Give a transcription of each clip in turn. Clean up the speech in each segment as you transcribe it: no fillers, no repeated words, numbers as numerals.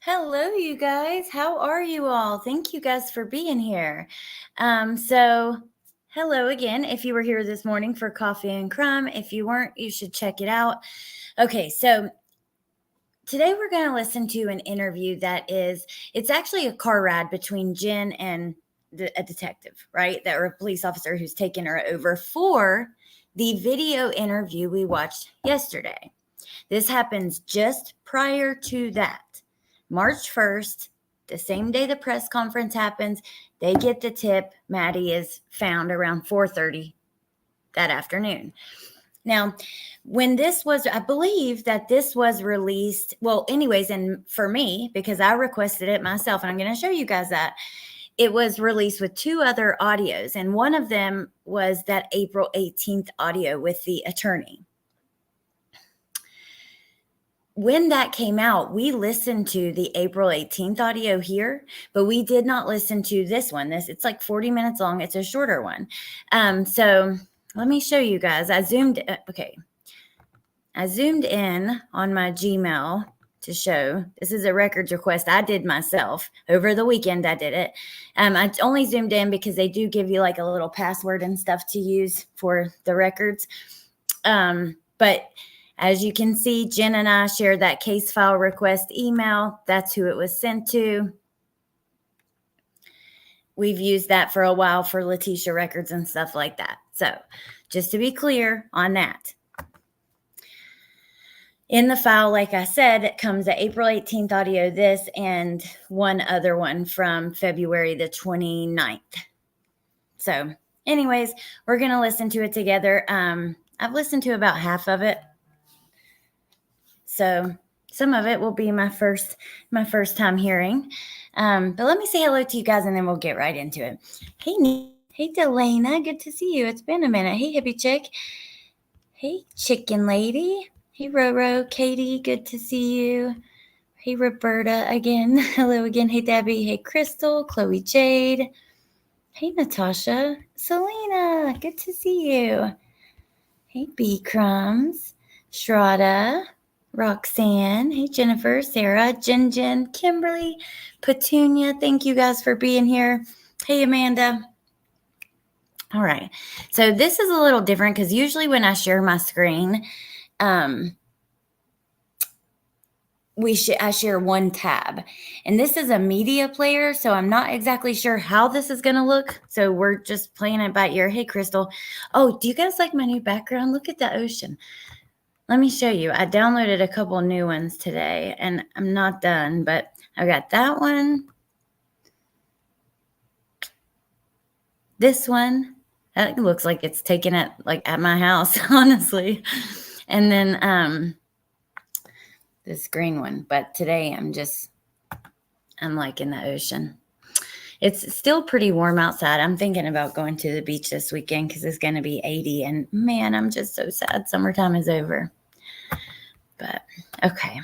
Hello, you guys. How are you all? Thank you guys for being here. Hello again. If you were here this morning for Coffee and Crime, if you weren't, you should check it out. Okay, so today we're going to listen to an interview it's actually a car ride between Jenn and a detective, right? Or a police officer who's taken her over for the video interview we watched yesterday. This happens just prior to that. March 1st, the same day the press conference happens, they get the tip Maddie is found around 4:30 that afternoon. Now, when this was, I believe that this was released, well, anyways, and for me, because I requested it myself, and I'm going to show you guys that, it was released with two other audios, and one of them was that April 18th audio with the attorney. When that came out, we listened to the April 18th audio here, but we did not listen to this one. It's like 40 minutes long. It's a shorter one. So let me show you guys. I zoomed in on my Gmail to show. This is a records request I did myself over the weekend. I did it. I only zoomed in because they do give you like a little password and stuff to use for the records. But as you can see, Jenn and I shared that case file request email. That's who it was sent to. We've used that for a while for Letitia records and stuff like that. So just to be clear on that. In the file, like I said, it comes the April 18th audio, this, and one other one from February the 29th. So anyways, we're going to listen to it together. I've listened to about half of it. So some of it will be my first time hearing. But let me say hello to you guys and then we'll get right into it. Hey, Delana, good to see you. It's been a minute. Hey, hippie chick. Hey, chicken lady. Hey, Roro, Katie, good to see you. Hey, Roberta again. Hello again. Hey, Debbie. Hey, Crystal, Chloe Jade. Hey, Natasha. Selena, good to see you. Hey, B Crumbs. Shraddha. Roxanne, hey Jennifer, Sarah, Jen, Kimberly, Petunia, thank you guys for being here. Hey Amanda. All right, so this is a little different because usually when I share my screen, I share one tab, and this is a media player, so I'm not exactly sure how this is going to look. So we're just playing it by ear. Hey Crystal. Oh, do you guys like my new background? Look at the ocean. Let me show you. I downloaded a couple new ones today, and I'm not done, but I got that one. This one. That looks like it's taken it like at my house, honestly. And then this green one. But today I'm like in the ocean. It's still pretty warm outside. I'm thinking about going to the beach this weekend because it's going to be 80. And man, I'm just so sad. Summertime is over. But okay.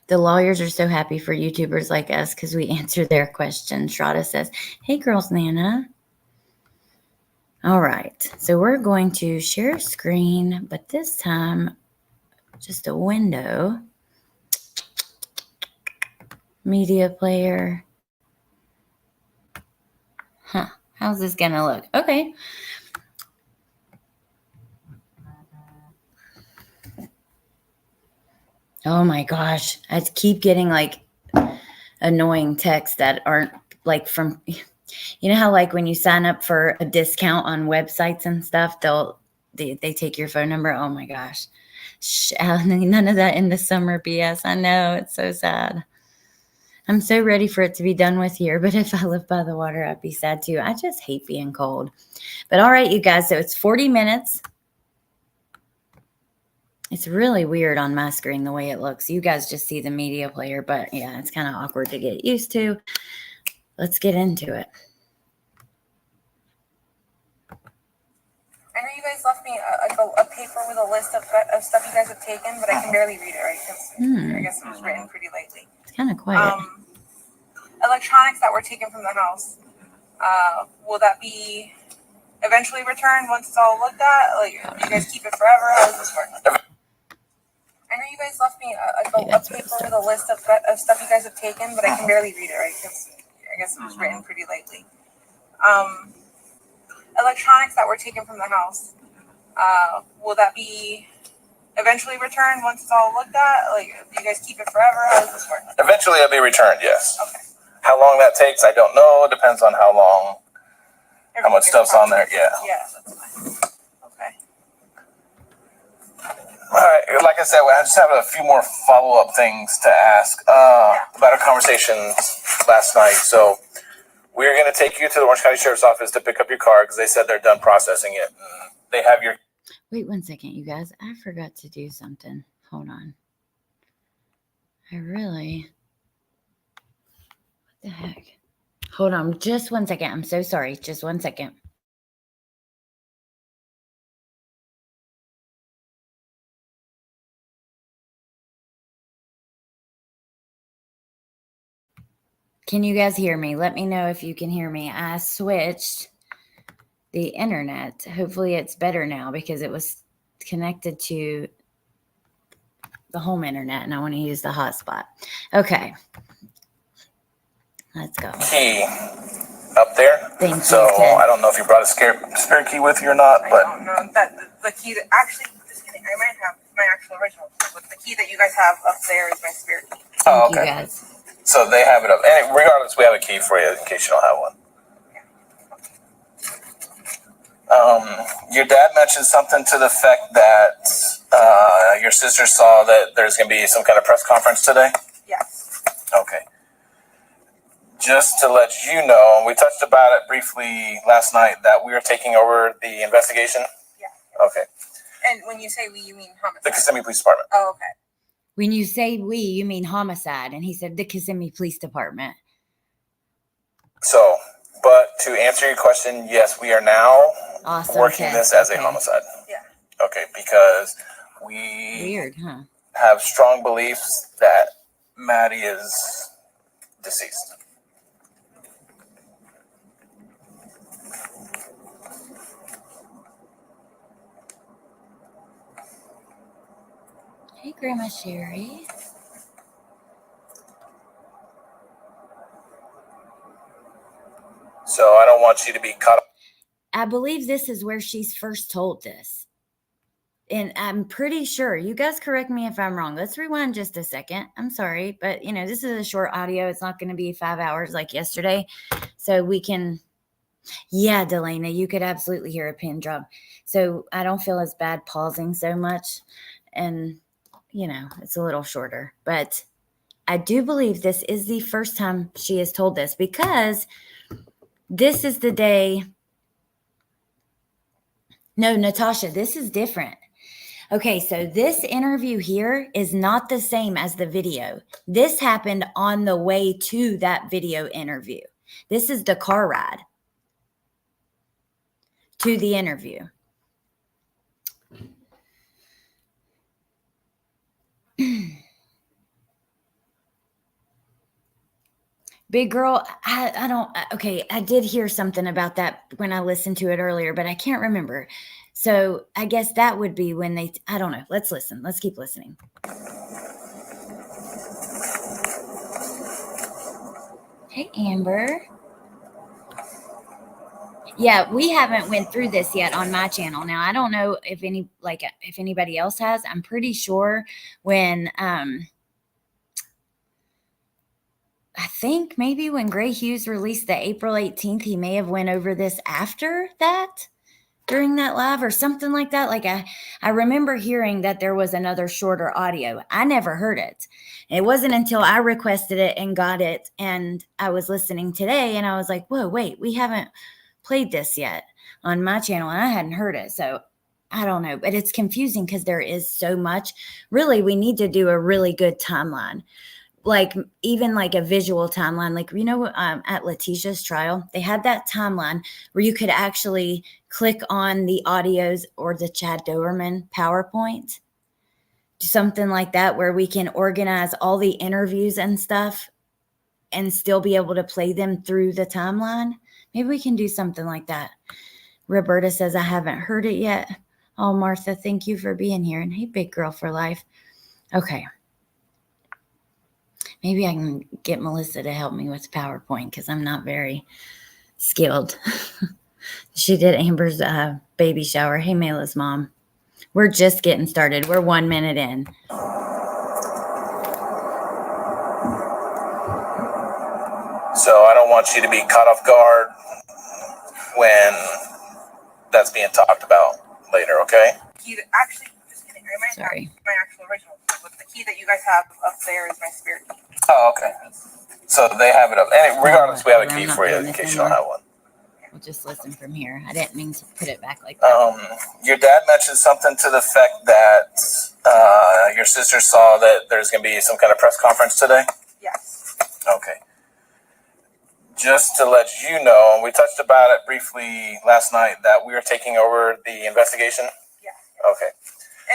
The lawyers are so happy for YouTubers like us because we answer their questions. Shraddha says, hey, girls, Nana. All right. So we're going to share a screen, but this time just a window. Media player. Huh. How's this going to look? Okay. Oh my gosh. I keep getting like annoying texts that aren't like from, you know how like when you sign up for a discount on websites and stuff, they take your phone number. Oh my gosh. None of that in the summer BS. I know, it's so sad. I'm so ready for it to be done with here, but if I lived by the water, I'd be sad too. I just hate being cold. But all right, you guys, so it's 40 minutes. It's really weird on my screen the way it looks. You guys just see the media player, but yeah, it's kind of awkward to get used to. Let's get into it. I know you guys left me a paper with a list of stuff you guys have taken, but I can barely read it, right? Because I guess it was written pretty lightly. It's kind of quiet. Electronics that were taken from the house, will that be eventually returned once it's all looked at? Like, do you guys keep it forever? How does this work? I know you guys left me a paper with a list of stuff you guys have taken, but I can barely read it, right? Because I guess it was written pretty lightly. Electronics that were taken from the house. Will that be eventually returned once it's all looked at? Like, do you guys keep it forever? How does this work? Eventually it'll be returned, yes. Okay. How long that takes, I don't know. It depends on how much stuff's on there. Yeah. Yeah, that's fine. Okay. All right. Like I said, I just have a few more follow-up things to ask about our conversations last night. So we're going to take you to the Orange County Sheriff's Office to pick up your car because they said they're done processing it. They have your... Wait 1 second, you guys. I forgot to do something. Hold on. What the heck? Hold on just 1 second. I'm so sorry. Just 1 second. Can you guys hear me? Let me know if you can hear me. I switched the internet. Hopefully it's better now because it was connected to the home internet and I want to use the hotspot. Okay. Let's go. Key up there. Thank you. So I don't know if you brought a spare key with you or not, but... I don't know. The key that actually, just kidding, I might have my actual original key, but the key that you guys have up there is my spare key. Oh, okay. Thank you guys. So they have it up. And regardless, we have a key for you in case you don't have one. Your dad mentioned something to the effect that your sister saw that there's going to be some kind of press conference today? Yes. Okay. Just to let you know, we touched about it briefly last night, that we are taking over the investigation? Yeah. Okay. And when you say we, you mean homicide? The Kissimmee Police Department. Oh, okay. When you say we, you mean homicide. And he said the Kissimmee Police Department. So, but to answer your question, yes, we are now working this as a homicide. Yeah. Okay, because we Weird, huh? have strong beliefs that Maddie is deceased. Hey, Grandma Sherry. So I don't want you to be caught up. I believe this is where she's first told this. And I'm pretty sure, you guys correct me if I'm wrong. Let's rewind just a second. I'm sorry, but this is a short audio. It's not going to be 5 hours like yesterday. So we can, yeah, Delana, you could absolutely hear a pin drop. So I don't feel as bad pausing so much. And, it's a little shorter. But I do believe this is the first time she has told this because this is the day. No, Natasha, this is different. Okay, so this interview here is not the same as the video. This happened on the way to that video interview. This is the car ride to the interview. Big girl, I did hear something about that when I listened to it earlier, but I can't remember. So I guess that would be when I don't know. Let's listen. Let's keep listening. Hey, Amber. Yeah, we haven't went through this yet on my channel. Now, I don't know if anybody else has. I'm pretty sure when, I think maybe when Gray Hughes released the April 18th, he may have went over this after that, during that live or something like that. Like I remember hearing that there was another shorter audio. I never heard it. It wasn't until I requested it and got it and I was listening today and I was like, whoa, wait, we haven't played this yet on my channel and I hadn't heard it. So I don't know, but it's confusing because there is so much. Really, we need to do a really good timeline. Like even like a visual timeline, like, at Letitia's trial, they had that timeline where you could actually click on the audios or the Chad Doberman PowerPoint, something like that, where we can organize all the interviews and stuff and still be able to play them through the timeline. Maybe we can do something like that. Roberta says, I haven't heard it yet. Oh, Martha, thank you for being here. And hey, big girl for life. Okay. Maybe I can get Melissa to help me with PowerPoint because I'm not very skilled. She did Amber's baby shower. Hey, Mayla's mom. We're just getting started. We're 1 minute in. So I don't want you to be caught off guard when that's being talked about later, okay? Key that, actually, just kidding. I might Sorry. have my actual original key, but the key that you guys have up there is my spirit key. Oh, okay. So they have it up. And regardless, we have a key for you in case you don't have one. We'll just listen from here. I didn't mean to put it back like that. Your dad mentioned something to the effect that your sister saw that there's going to be some kind of press conference today? Yes. Okay. Just to let you know, we touched about it briefly last night, that we are taking over the investigation. Yeah. Okay.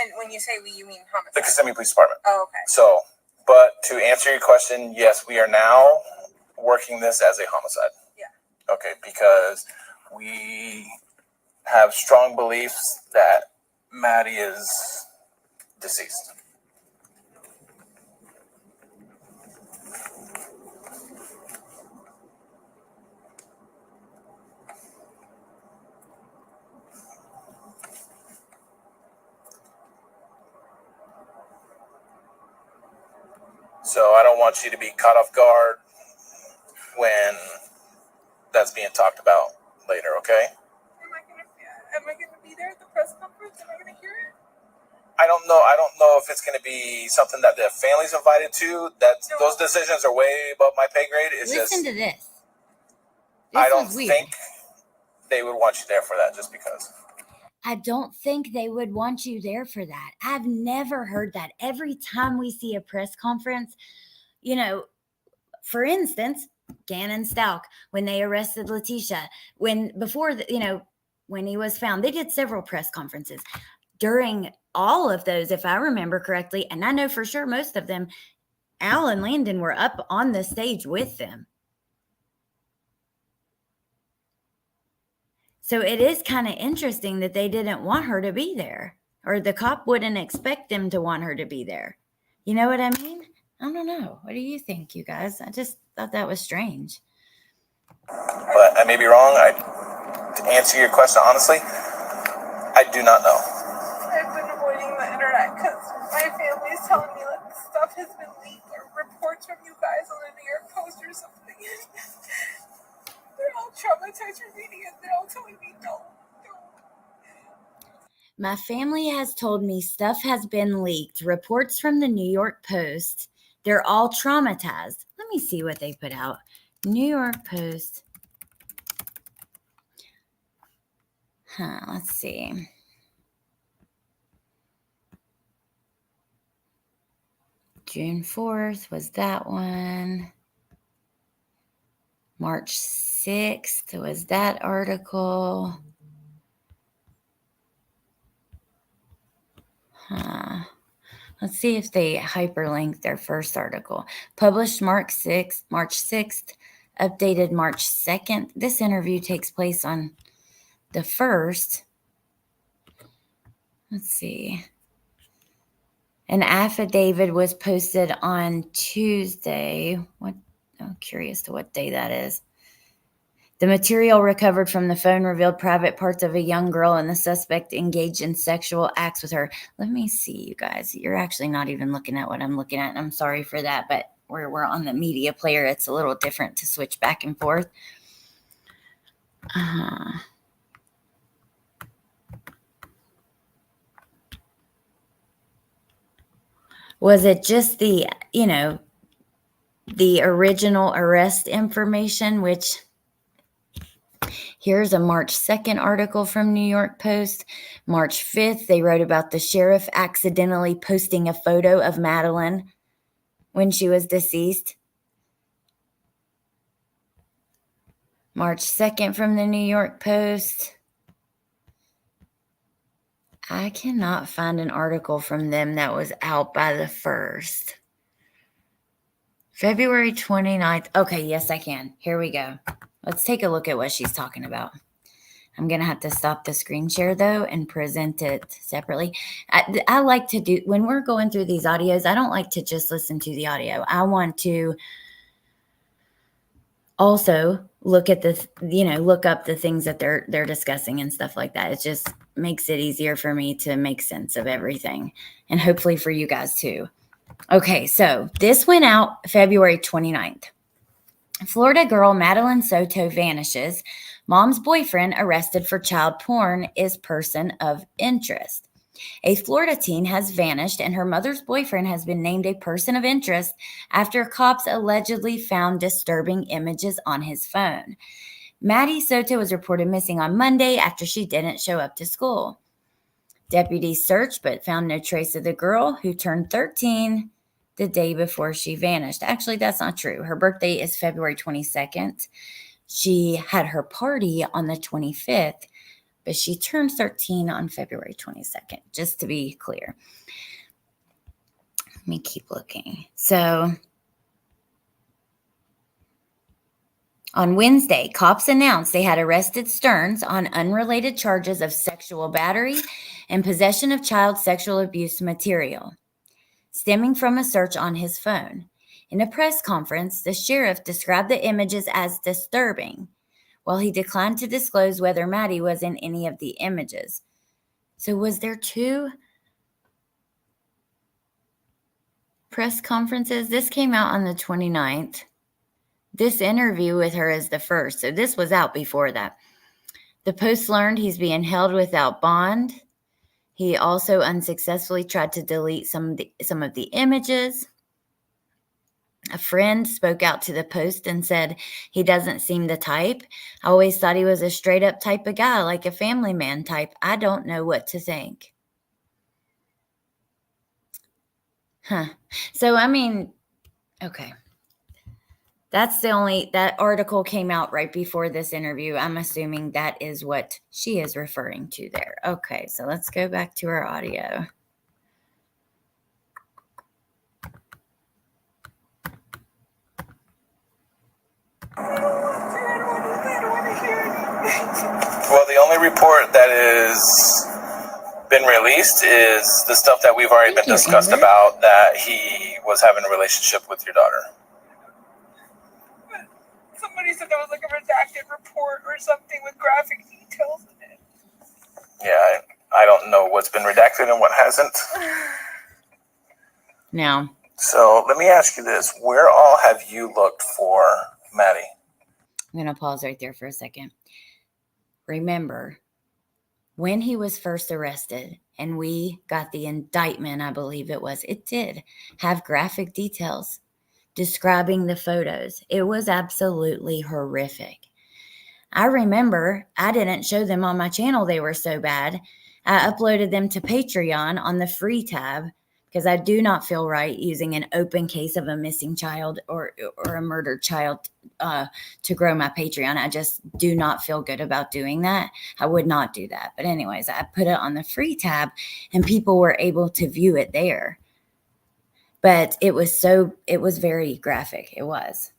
And when you say we, you mean homicide? The Kissimmee Police Department. Oh, okay. So, but to answer your question, yes, we are now working this as a homicide. Yeah. Okay, because we have strong beliefs that Maddie is deceased. So I don't want you to be caught off guard when that's being talked about later, okay? Am I gonna be there at the press conference? Am I gonna hear it? I don't know if it's going to be something that the family's invited to. Those decisions are way above my pay grade. Listen to this. I don't think they would want you there for that just because. I don't think they would want you there for that. I've never heard that. Every time we see a press conference, for instance, Gannon Stalk, when they arrested Letitia, when he was found, they did several press conferences. During all of those, if I remember correctly, and I know for sure most of them, Al and Landon were up on the stage with them. So it is kind of interesting that they didn't want her to be there, or the cop wouldn't expect them to want her to be there. You know what I mean? I don't know. What do you think, you guys? I just thought that was strange. But I may be wrong. To answer your question honestly, I do not know. I've been avoiding the internet because my family is telling me that stuff has been leaked or reports from you guys on the New York Post or something. They're all traumatized from reading it. They're all telling me no. My family has told me stuff has been leaked. Reports from the New York Post. They're all traumatized. Let me see what they put out. New York Post. Let's see. June 4th was that one. March 6th was that article. Let's see if they hyperlink their first article. Published March 6th, updated March 2nd. This interview takes place on the 1st. Let's see. An affidavit was posted on Tuesday. I'm curious to what day that is. The material recovered from the phone revealed private parts of a young girl, and the suspect engaged in sexual acts with her. Let me see, you guys. You're actually not even looking at what I'm looking at. I'm sorry for that, but we're on the media player. It's a little different to switch back and forth. Was it just the original arrest information, which here's a March 2nd article from New York Post. March 5th, they wrote about the sheriff accidentally posting a photo of Madeline when she was deceased. March 2nd from the New York Post. I cannot find an article from them that was out by the 1st. February 29th. Okay, yes, I can. Here we go. Let's take a look at what she's talking about. I'm going to have to stop the screen share, though, and present it separately. I like to do, when we're going through these audios, I don't like to just listen to the audio. I want to also look at the, look up the things that they're discussing and stuff like that. It just makes it easier for me to make sense of everything, and hopefully for you guys too. Okay, so this went out February 29th. Florida girl Madeline Soto vanishes. Mom's boyfriend arrested for child porn is person of interest. A Florida teen has vanished, and her mother's boyfriend has been named a person of interest after cops allegedly found disturbing images on his phone. Maddie Soto was reported missing on Monday after she didn't show up to school. Deputies searched but found no trace of the girl, who turned 13 the day before she vanished. Actually, that's not true. Her birthday is February 22nd. She had her party on the 25th, but she turned 13 on February 22nd, just to be clear. Let me keep looking. So on Wednesday, cops announced they had arrested Stearns on unrelated charges of sexual battery and possession of child sexual abuse material, stemming from a search on his phone. In a press conference, the sheriff described the images as disturbing, while he declined to disclose whether Maddie was in any of the images. So was there two press conferences? This came out on the 29th. This interview with her is the first. So this was out before that. The Post learned he's being held without bond. He also unsuccessfully tried to delete some of the images. A friend spoke out to the Post and said he doesn't seem the type. I always thought he was a straight up type of guy, like a family man type. I don't know what to think. So, I mean, okay. That article came out right before this interview. I'm assuming that is what she is referring to there. Okay, so let's go back to our audio. Well, the only report that is been released is the stuff that we've already been discussed about, that he was having a relationship with your daughter. Somebody said that was like a redacted report or something with graphic details in it. Yeah, I don't know what's been redacted and what hasn't. Now, so let me ask you this. Where all have you looked for Maddie? I'm going to pause right there for a second. Remember, when he was first arrested and we got the indictment, I believe it did have graphic details describing the photos. It was absolutely horrific. I remember I didn't show them on my channel. They were so bad. I uploaded them to Patreon on the free tab because I do not feel right using an open case of a missing child or a murdered child to grow my Patreon. I just do not feel good about doing that. I would not do that. But anyways, I put it on the free tab and people were able to view it there. But it was very graphic. It was.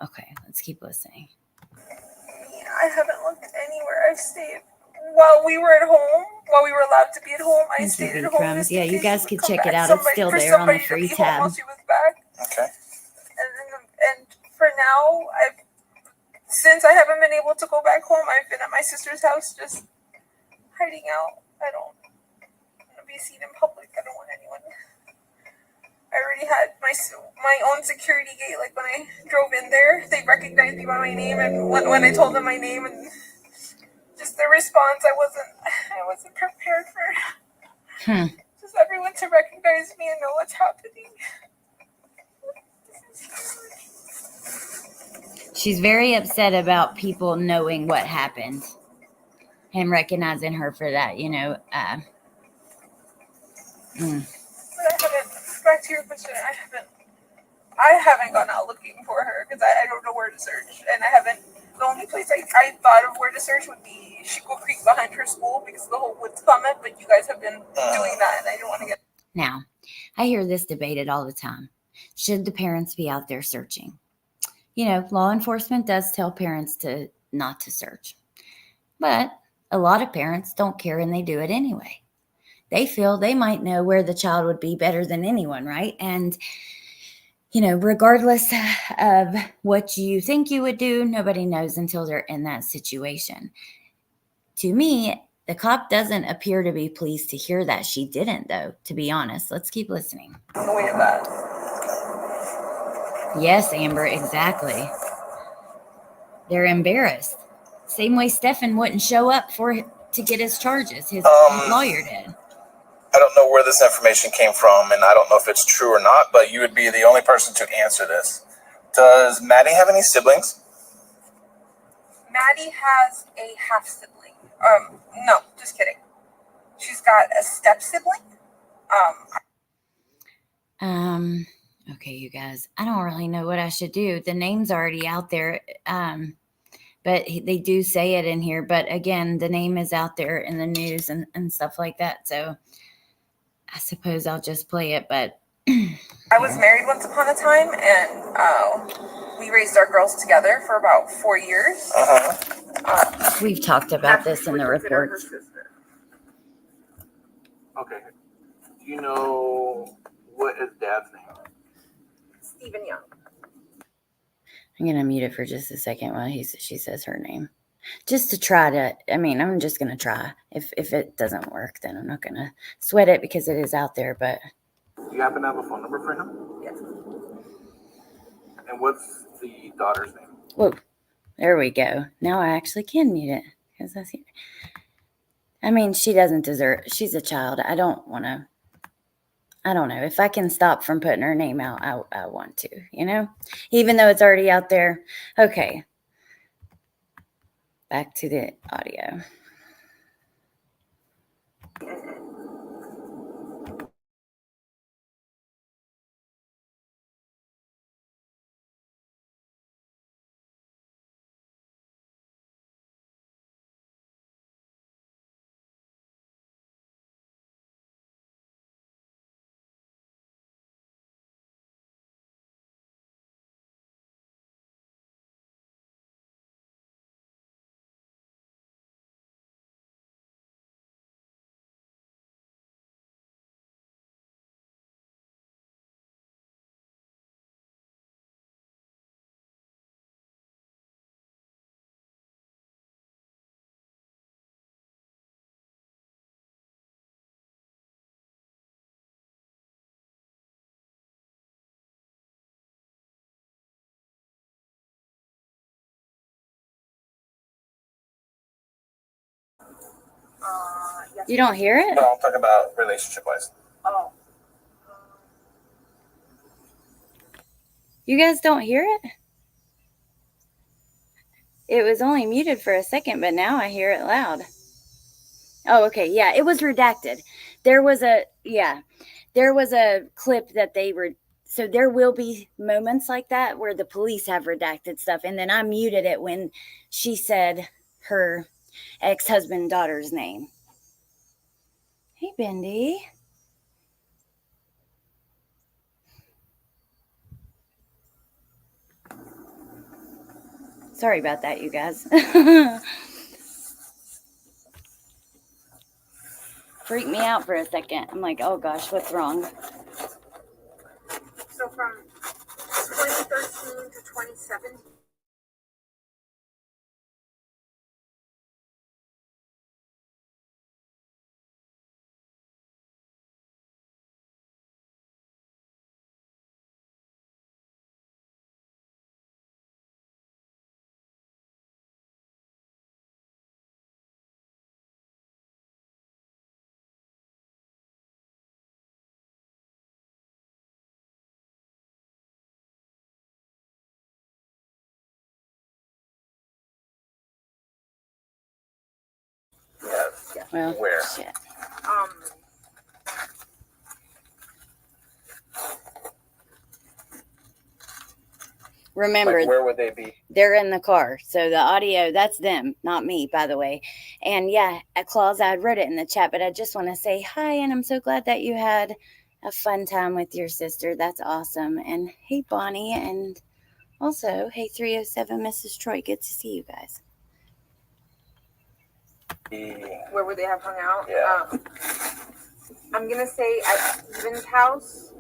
Okay, let's keep listening. Yeah, I haven't looked anywhere. I've stayed while we were at home. While we were allowed to be at home, I stayed at home. Yeah, you guys could check it out. It's still there on the free tab. While she was back. Okay. And for now, since I haven't been able to go back home, I've been at my sister's house just hiding out. I don't want to be seen in public. I don't want anyone. I already had my own security gate. Like when I drove in there, they recognized me by my name, and when I told them my name and just the response, I wasn't prepared for just everyone to recognize me and know what's happening. She's very upset about people knowing what happened and recognizing her for that, But I haven't. Back to your question, I haven't gone out looking for her because I don't know where to search, and I haven't. The only place I thought of where to search would be Chico Creek behind her school because of the whole woods comment. But you guys have been doing that, and I didn't want to get. Now, I hear this debated all the time. Should the parents be out there searching? Law enforcement does tell parents not to search, but a lot of parents don't care and they do it anyway. They feel they might know where the child would be better than anyone, right? And, regardless of what you think you would do, nobody knows until they're in that situation. To me, the cop doesn't appear to be pleased to hear that she didn't, though, to be honest. Let's keep listening. The way of that. Yes, Amber, exactly. They're embarrassed. Same way Stefan wouldn't show up to get his charges. His lawyer did. I don't know where this information came from, and I don't know if it's true or not, but you would be the only person to answer this. Does Maddie have any siblings? Maddie has a half sibling. No, just kidding. She's got a step sibling. Okay, you guys, I don't really know what I should do. The name's already out there. But they do say it in here. But again, the name is out there in the news and stuff like that. So I suppose I'll just play it. But I was married once upon a time, and we raised our girls together for about 4 years. We've talked about this in the reports. Okay. Do you know what his dad's name is? Stephen Young. I'm going to mute it for just a second while she says her name. Just to try to, I'm just going to try. If it doesn't work, then I'm not going to sweat it because it is out there. But do you happen to have a phone number for him? Yes. And what's the daughter's name? Whoa, there we go. Now I actually can mute it because I see. She doesn't deserve. She's a child. I don't know. If I can stop from putting her name out, I want to, even though it's already out there. Okay. Back to the audio. Yes. You don't hear it? No, I'm talking about relationship-wise. Oh. You guys don't hear it? It was only muted for a second, but now I hear it loud. Oh, okay. Yeah, it was redacted. There was a clip that they were. So there will be moments like that where the police have redacted stuff. And then I muted it when she said her ex-husband daughter's name. Hey, Bendy. Sorry about that, you guys. Freaked me out for a second. I'm like, oh gosh, what's wrong? So from 2013 to 2017. Yes. Well, Where? shit. Remember, where would they be? They're in the car. So the audio, that's them, not me, by the way. And yeah, Claus, I wrote it in the chat, but I just want to say hi, and I'm so glad that you had a fun time with your sister. That's awesome. And hey, Bonnie, and also, hey, 307 Mrs. Troy. Good to see you guys. Where would they have hung out? Yeah. I'm gonna say at Steven's house.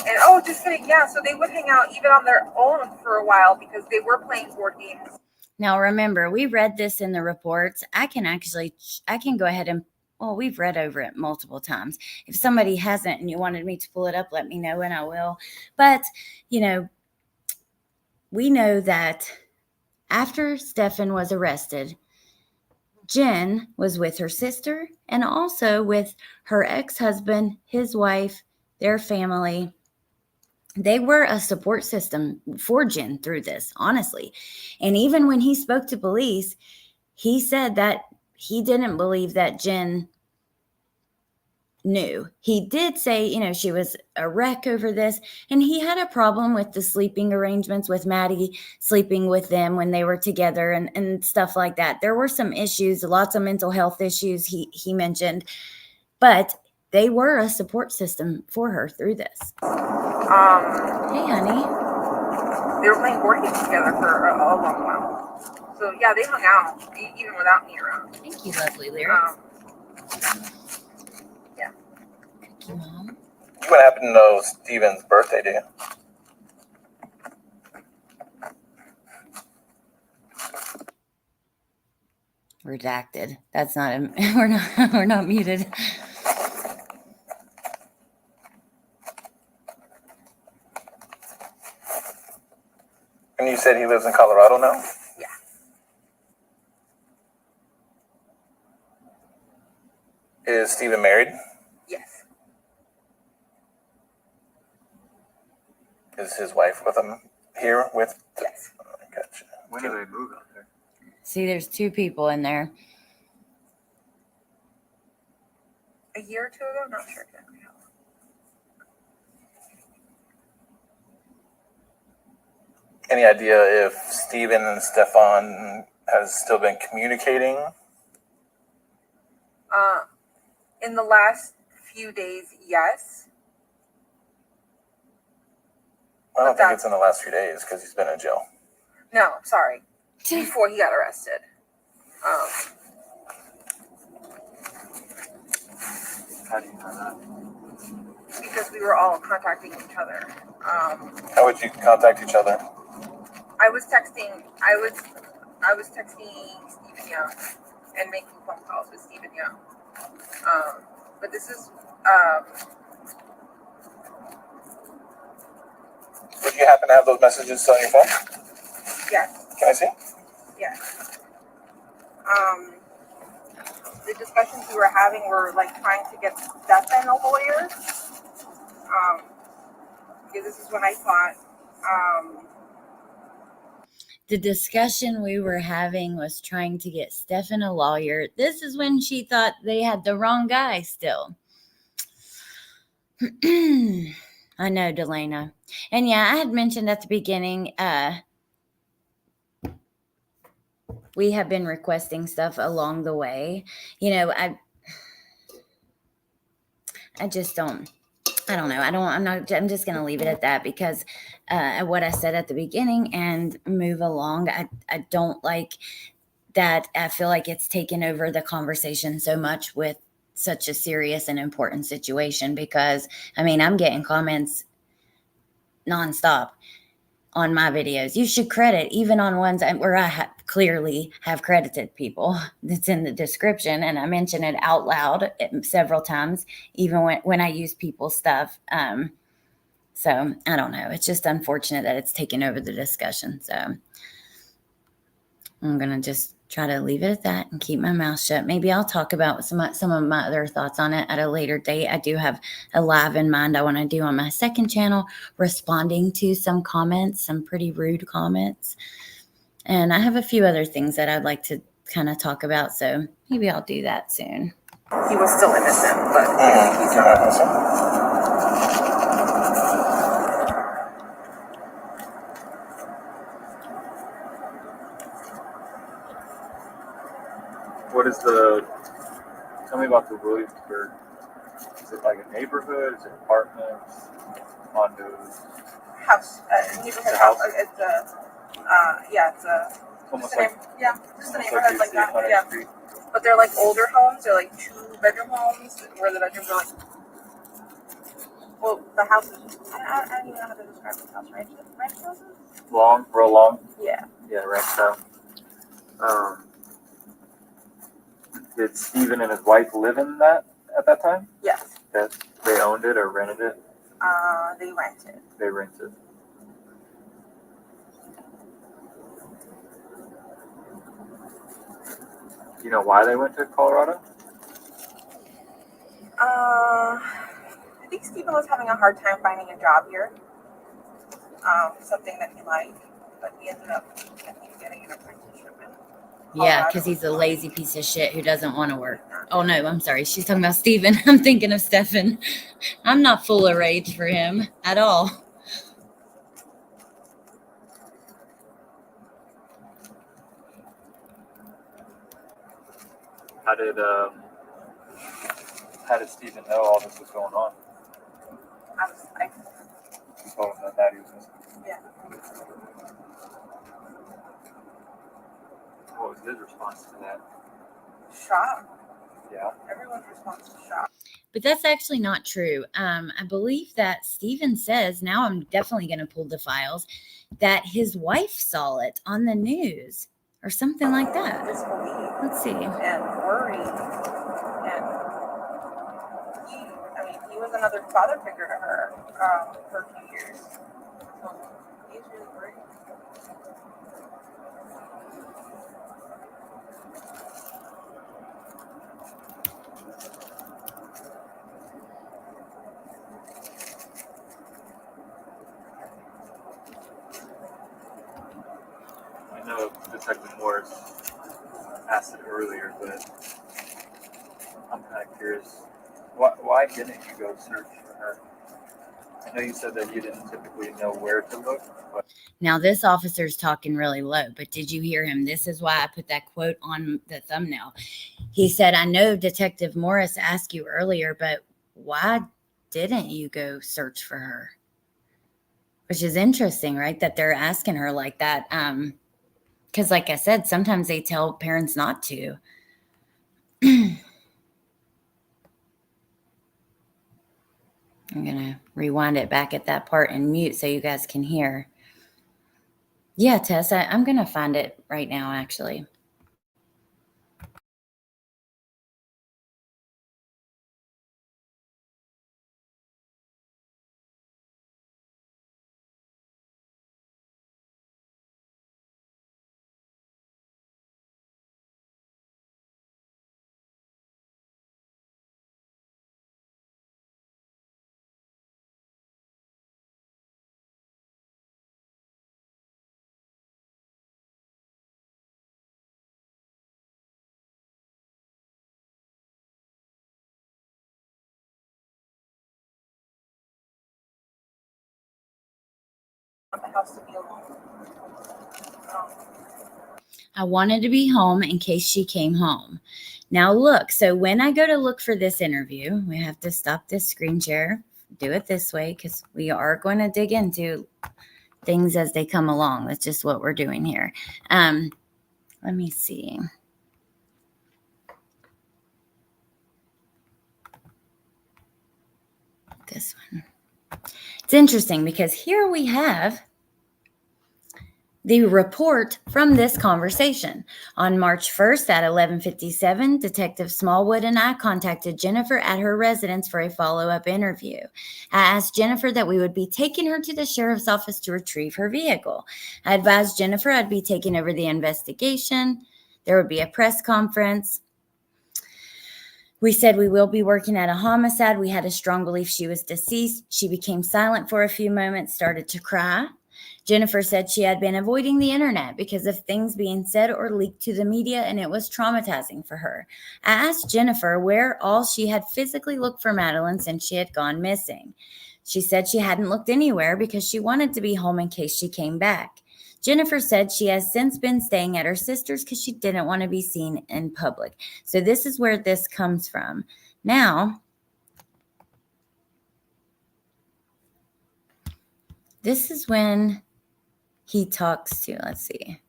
And just kidding, yeah. So they would hang out even on their own for a while because they were playing board games. Now, remember, we read this in the reports. I can go ahead and, well, we've read over it multiple times. If somebody hasn't and you wanted me to pull it up, let me know and I will. But, we know that after Stefan was arrested, Jenn was with her sister and also with her ex-husband, his wife, their family. They were a support system for Jenn through this, honestly. And even when he spoke to police, he said that he didn't believe that Jenn knew. He did say, she was a wreck over this, and he had a problem with the sleeping arrangements with Maddie, sleeping with them when they were together and stuff like that. There were some issues, lots of mental health issues he mentioned, but they were a support system for her through this. Hey, honey. They were playing board games together for a long while. So, yeah, they hung out even without me around. Thank you, lovely lyrics. Yeah. Thank you, Mom. What happened to know Steven's birthday, do you? Redacted. That's not we're not muted. And you said he lives in Colorado now? Yeah. Is Steven married? Yes. Is his wife with him here with? Yes. Oh, gotcha. When did they move out there? See, there's two people in there. A year or two ago? Not sure exactly how. Any idea if Steven and Stefan has still been communicating? In the last few days, yes. I don't think it's in the last few days because he's been in jail. No, sorry. Before he got arrested. How do you know that? Because we were all contacting each other. How would you contact each other? I was texting Stephen Young and making phone calls with Stephen Young. But this is Would you happen to have those messages on your phone? yes. Can I see? Yes. The discussions we were having were like trying to get Stefan a lawyer. Because this is when I thought. The discussion we were having was trying to get Stefan a lawyer. This is when she thought they had the wrong guy still. I know, Delana. And yeah, I had mentioned at the beginning, we have been requesting stuff along the way. I just don't. I don't know. I'm just going to leave it at that because what I said at the beginning and move along. I don't like that. I feel like it's taken over the conversation so much with such a serious and important situation because, I'm getting comments nonstop on my videos. You should credit even on ones where I clearly have credited people. That's in the description, and I mention it out loud several times, even when I use people's stuff. So I don't know. It's just unfortunate that it's taken over the discussion. So I'm gonna just try to leave it at that and keep my mouth shut. Maybe I'll talk about some of my other thoughts on it at a later date. I do have a live in mind I want to do on my second channel, responding to some comments, some pretty rude comments. And I have a few other things that I'd like to kind of talk about, so maybe I'll do that soon. He was still innocent, but I think he's not innocent. What is tell me about the Williamsburg. Is it like a neighborhood? Is it apartments? Condos? House, neighborhood house. It's Almost just like, just a neighborhood like that. 100th Yeah. Street. But they're like older homes. They're like 2-bedroom homes where the bedrooms are like. Well, the house is. I don't even know how to describe this house. Ranch houses. Long, real long. Yeah. Yeah, ranch style. Did Steven and his wife live in that at that time? Yes. That they owned it or rented it? They rented. They rented. Do you know why they went to Colorado? I think Stephen was having a hard time finding a job here. Something that he liked, but he ended up, I think, getting an apprenticeship in Yeah, because he's a lazy piece of shit who doesn't want to work. Oh, no, I'm sorry. She's talking about Steven. I'm thinking of Stefan. I'm not full of rage for him at all. How did Steven know all this was going on? He told him that Maddie was missing. Yeah. What was his response to that? Shock. Yeah. Everyone's response is shock. But that's actually not true. I believe that Steven says, now I'm definitely going to pull the files, that his wife saw it on the news or something like that. Disbelief. Let's see. And worry. And he was another father figure to her for a few years. So he's really worried. I know Detective Morris asked it earlier, but I'm kind of curious. Why didn't you go search for her? I know you said that you didn't typically know where to look, but Now, this officer's talking really low, but did you hear him? This is why I put that quote on the thumbnail. He said, I know Detective Morris asked you earlier, but why didn't you go search for her? Which is interesting, right? That they're asking her like that. Because like I said, sometimes they tell parents not to. I'm going to rewind it back at that part and mute so you guys can hear. Yeah, Tess, I'm going to find it right now, actually. The house to be alone. I wanted to be home in case she came home. Now look, so when I go to look for this interview, we have to stop this screen share, do it this way, because we are going to dig into things as they come along. That's just what we're doing here. Let me see. This one. It's interesting because here we have the report from this conversation. On March 1st at 11:57, Detective Smallwood and I contacted Jennifer at her residence for a follow-up interview. I asked Jennifer that we would be taking her to the sheriff's office to retrieve her vehicle. I advised Jennifer I'd be taking over the investigation. There would be a press conference. We said we will be working at a homicide. We had a strong belief she was deceased. She became silent for a few moments, started to cry. Jennifer said she had been avoiding the internet because of things being said or leaked to the media, and it was traumatizing for her. I asked Jennifer where all she had physically looked for Madeline since she had gone missing. She said she hadn't looked anywhere because she wanted to be home in case she came back. Jennifer said she has since been staying at her sister's because she didn't want to be seen in public. So this is where this comes from. Now, this is when he talks to, let's see,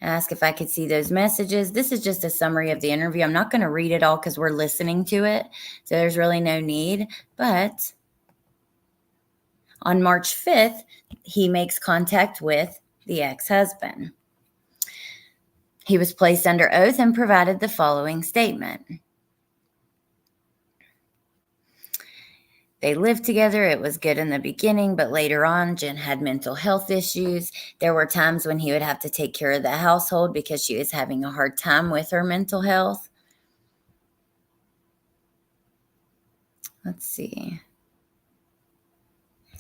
ask if I could see those messages. This is just a summary of the interview. I'm not going to read it all because we're listening to it. So there's really no need. But on March 5th, he makes contact with the ex-husband. He was placed under oath and provided the following statement. They lived together. It was good in the beginning, but later on, Jenn had mental health issues. There were times when he would have to take care of the household because she was having a hard time with her mental health. Let's see.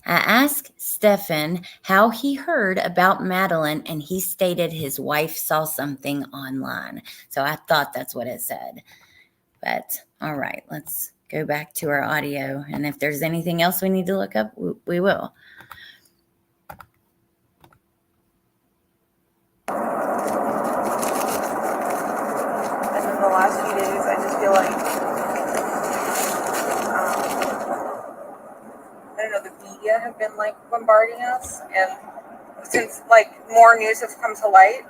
I asked Stefan how he heard about Madeline, and he stated his wife saw something online. So I thought that's what it said. But all right, let's go back to our audio. And if there's anything else we need to look up, we will. And in the last few days, I just feel like, I don't know, the media have been like bombarding us. And since like more news has come to light,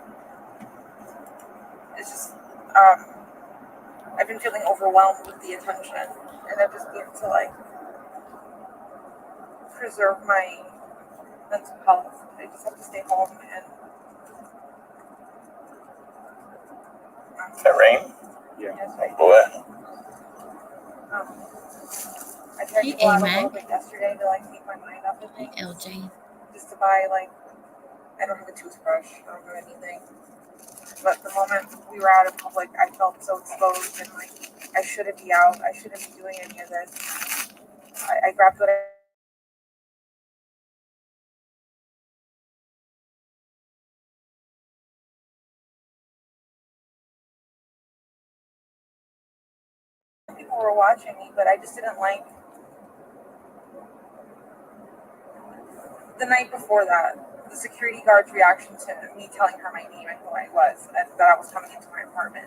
it's just, I've been feeling overwhelmed with the attention. And I've just needed to like preserve my mental health. I just have to stay home and That rain? Yeah. yes, I Boy. I tried to go out a little bit yesterday to like take my mind off of things. LJ. Just to buy like, I don't have a toothbrush, I don't have anything. But the moment we were out in public, I felt so exposed and like I shouldn't be out. I shouldn't be doing any of this. I grabbed what people were watching me, but I just didn't like the night before that, the security guard's reaction to me telling her my name and who I was, and that I was coming into my apartment.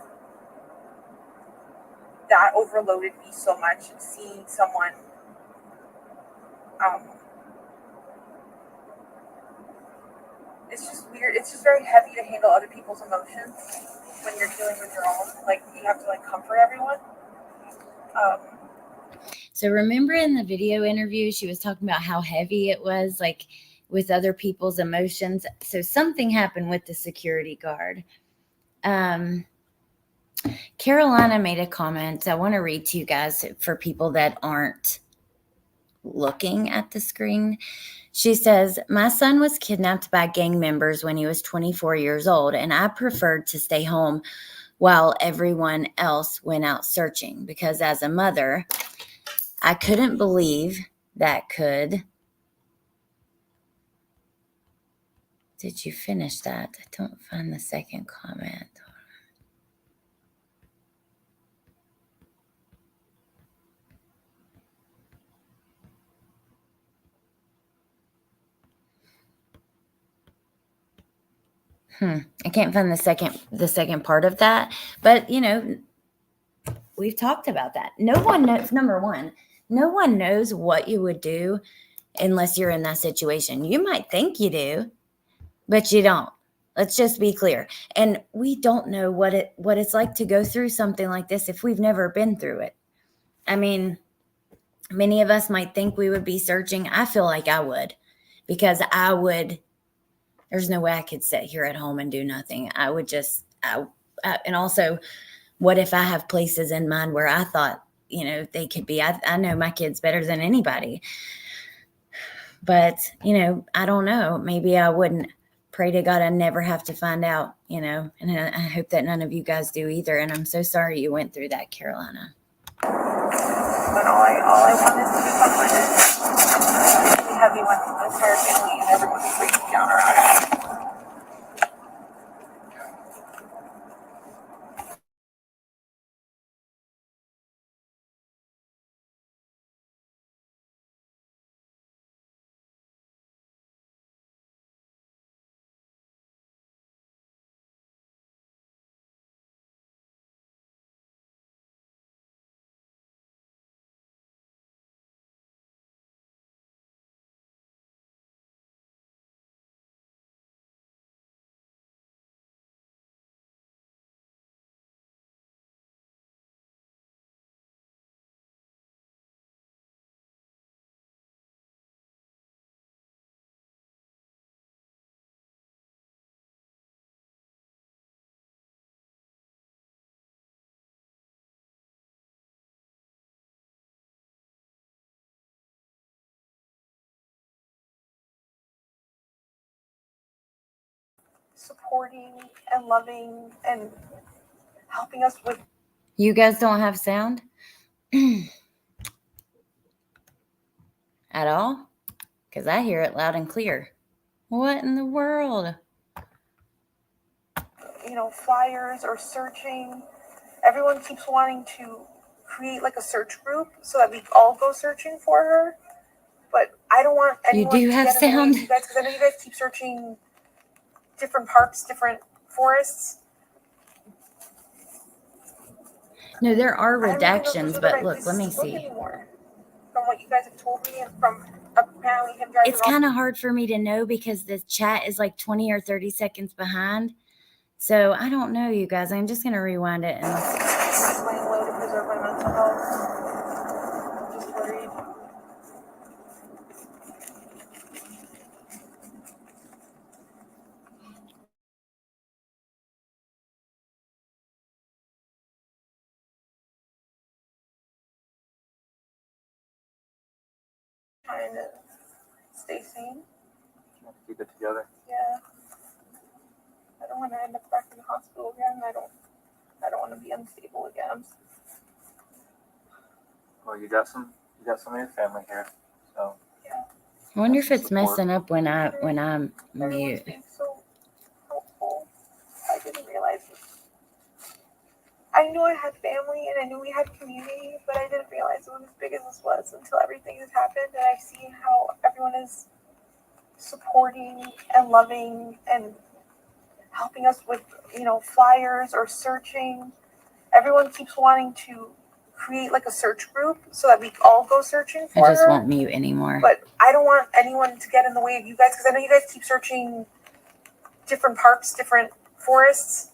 That overloaded me so much, seeing someone it's just weird. It's just very heavy to handle other people's emotions when you're dealing with your own. Like, you have to like comfort everyone. So remember in the video interview, she was talking about how heavy it was, like with other people's emotions. So something happened with the security guard. Carolina made a comment. I want to read to you guys for people that aren't looking at the screen. She says, my son was kidnapped by gang members when he was 24 years old, and I preferred to stay home while everyone else went out searching because as a mother, I couldn't believe that could. Did you finish that? I don't find the second comment. I can't find the second part of that. But, you know, we've talked about that. No one knows, number one, no one knows what you would do unless you're in that situation. You might think you do, but you don't. Let's just be clear. And we don't know what it's like to go through something like this if we've never been through it. I mean, many of us might think we would be searching. I feel like I would, because I would. There's no way I could sit here at home and do nothing. I would just, and also, what if I have places in mind where I thought, you know, they could be? I know my kids better than anybody. But, you know, I don't know. Maybe I wouldn't. pray to God I never have to find out, and I hope that none of you guys do either. And I'm so sorry you went through that, Carolina. But all I wanted to be comforted. It's really heavy when the entire family and everyone's breaking down around it. Supporting and loving and helping us with. You guys don't have sound at all? Because I hear it loud and clear. What in the world? Flyers or searching. Everyone keeps wanting to create like a search group so that we all go searching for her. But I don't want anyone You do to have get in the way sound? of you guys, because I know you guys keep searching different parks, different forests. No, there are I don't even know if those redactions, are the but right look, let me places to look see. anymore. From what you guys have told me, and from apparently him driving. It's kind of hard for me to know because the chat is like 20 or 30 seconds behind. So I don't know, you guys. I'm just going to rewind it and listen. It's laying low to preserve my mental health. I'm just worried. Trying to stay sane. Keep it together. Yeah. I don't want to end up back in the hospital again. I don't want to be unstable again. Well, you got some of your family here, so. Yeah. I wonder if it's Support. messing up when I'm Everyone's mute. being so helpful. I didn't realize this. I knew I had family and I knew we had community, but I didn't realize it was as big as this was until everything has happened, and I've seen how everyone is supporting and loving and helping us with, flyers or searching. Everyone keeps wanting to create like a search group so that we all go searching I for just her. won't mute anymore. But I don't want anyone to get in the way of you guys, because I know you guys keep searching different parks, different forests.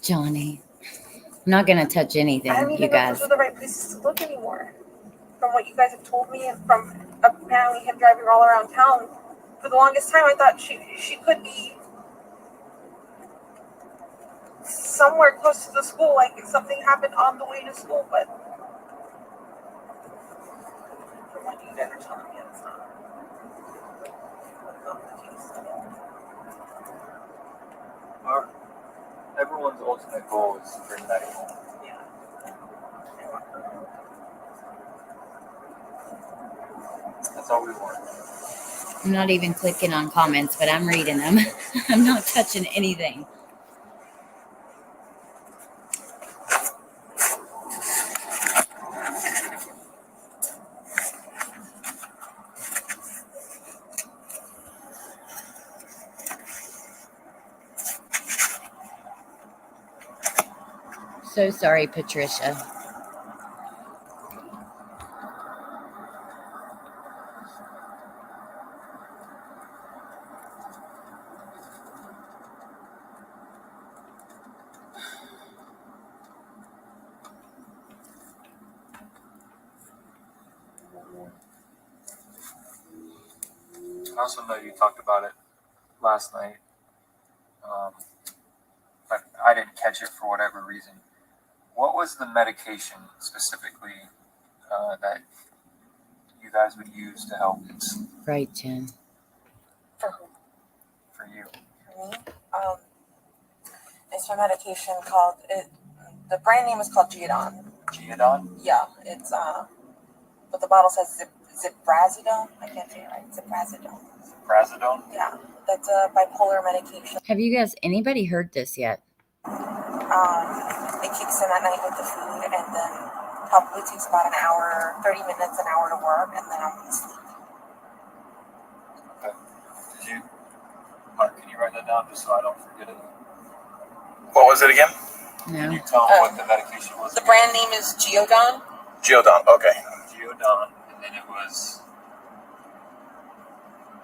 Johnny, I'm not going to touch anything, I don't you even know if guys. those are the right places to look anymore. From what you guys have told me, and from apparently him driving all around town, for the longest time I thought she could be somewhere close to the school, like if something happened on the way to school, but from what you guys are telling me, it's not the case at all. Everyone's ultimate goal is to bring Maddie home. Yeah. That's all we want. I'm not even clicking on comments, but I'm reading them. I'm not touching anything. So sorry, Patricia. I also know you talked about it last night, but I didn't catch it for whatever reason. What was the medication specifically that you guys would use to help Right, Jen. For who? for me. It's a medication called the brand name is called Geodon. Geodon? Yeah, it's but the bottle says Ziprazidone. I can't say it right. Ziprazidone. Prazodone? Yeah, that's a bipolar medication. Have you guys, anybody heard this yet? It kicks in at night with the food, and then probably takes about an hour, 30 minutes, an hour to work, and then I'm asleep. Okay. Mark, can you write that down just so I don't forget it? What was it again? Can you No. tell them what the medication was? The brand name is Geodon. Geodon. Okay. Geodon, and then it was.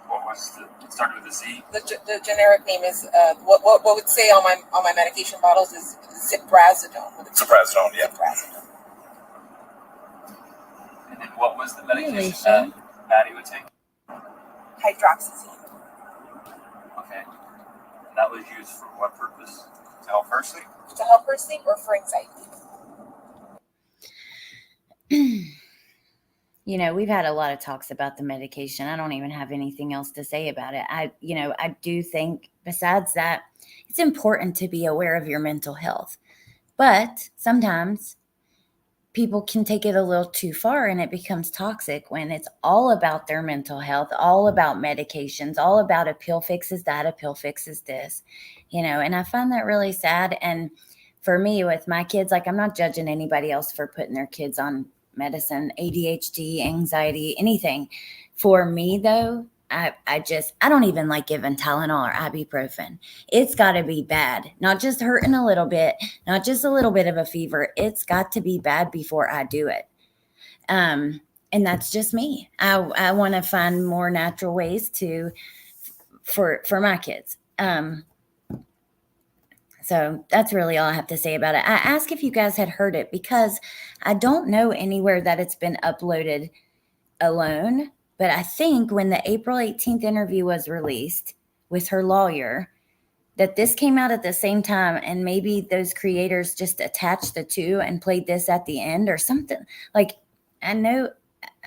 What was the? It started with a Z. The generic name is what would say on my medication bottles is Ziprazidone. Ziprazidone, yeah. Ziprazidone. And then what was the medication Really, that Maddie would take? Hydroxyzine. Okay. And that was used for what purpose? To help her sleep? To help her sleep or for anxiety. You know, we've had a lot of talks about the medication. I don't even have anything else to say about it. I do think besides that, it's important to be aware of your mental health. But sometimes people can take it a little too far and it becomes toxic when it's all about their mental health, all about medications, all about a pill fixes that, a pill fixes this, and I find that really sad. And for me with my kids, like I'm not judging anybody else for putting their kids on medicine, ADHD, anxiety, anything. For me though, I don't even like giving Tylenol or ibuprofen. It's got to be bad, not just hurting a little bit, not just a little bit of a fever. It's got to be bad before I do it. And that's just me. I want to find more natural ways for my kids. So that's really all I have to say about it. I asked if you guys had heard it because I don't know anywhere that it's been uploaded alone. But I think when the April 18th interview was released with her lawyer, that this came out at the same time, and maybe those creators just attached the two and played this at the end or something. Like, I know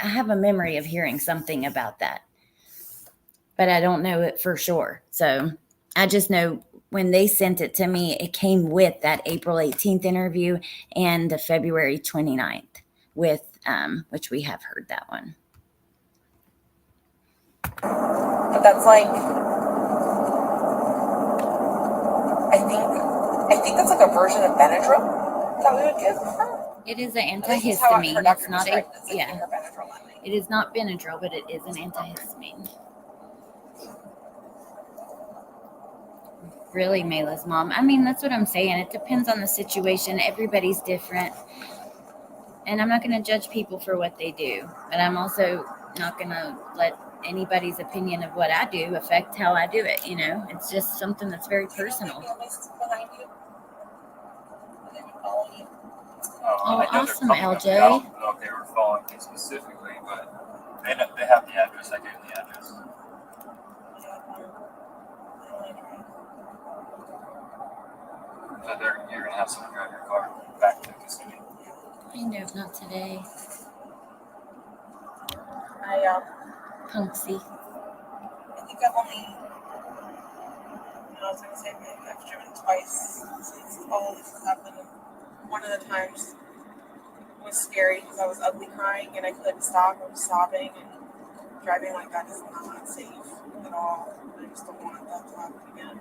I have a memory of hearing something about that, but I don't know it for sure. So I just know when they sent it to me, it came with that April 18th interview and the February 29th with, which we have heard that one. But that's like, I think that's like a version of Benadryl that we would give her. It is an This is how antihistamine. her doctor It's not described it. It's like yeah. her Benadryl at night. It is not Benadryl, but it is an antihistamine. Really, Mayla's mom. I mean, that's what I'm saying. It depends on the situation. Everybody's different. And I'm not going to judge people for what they do. But I'm also not going to let anybody's opinion of what I do affect how I do it. It's just something that's very personal. I know awesome, they're coming up. LJ. I don't know if they were following me specifically, but they have the address. I gave them the address. So you're going to have someone drive your car back to Kissimmee. I know, not today. Punksy. I think I've only, I was going to say, I've driven twice since all this has happened. And one of the times was scary because I was ugly crying and I couldn't stop. I was sobbing, and driving like that is not safe at all. I just don't want that to happen again.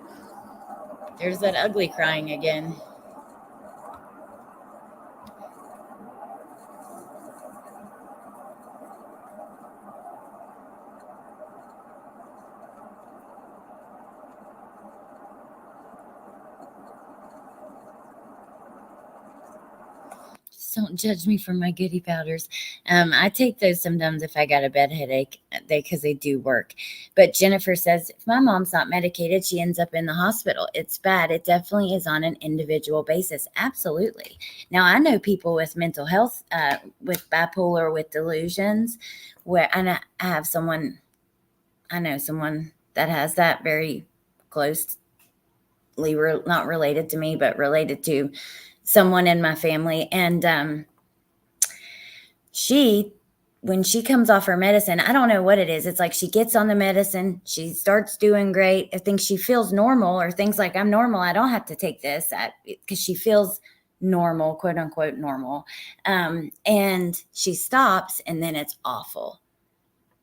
There's that ugly crying again. Don't judge me for my goodie powders. I take those sometimes if I got a bad headache, because they do work. But Jennifer says, if my mom's not medicated, she ends up in the hospital. It's bad. It definitely is on an individual basis. Absolutely. Now, I know people with mental health, with bipolar, with delusions, where I know someone that has that very closely, not related to me, but related to someone in my family. And she when she comes off her medicine, I don't know what it is. It's like she gets on the medicine, she starts doing great. I think she feels normal or things like, I'm normal. I don't have to take this because she feels normal, quote unquote, normal. And she stops and then it's awful,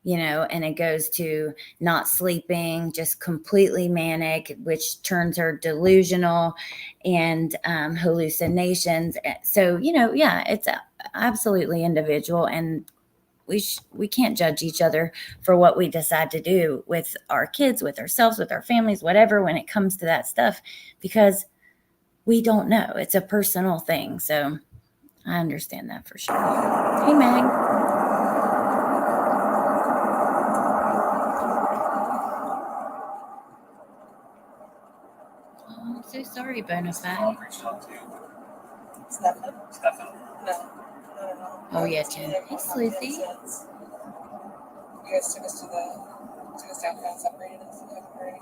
and it goes to not sleeping, just completely manic, which turns her delusional and hallucinations. So, it's absolutely individual, and we can't judge each other for what we decide to do with our kids, with ourselves, with our families, whatever, when it comes to that stuff, because we don't know. It's a personal thing. So I understand that for sure. Hey, Meg. Oh, I'm so sorry, Bonafide. Stefan? No. Oh, yeah, Jen. Hey, Sleuthie. You guys took us downtown and separated us. Right?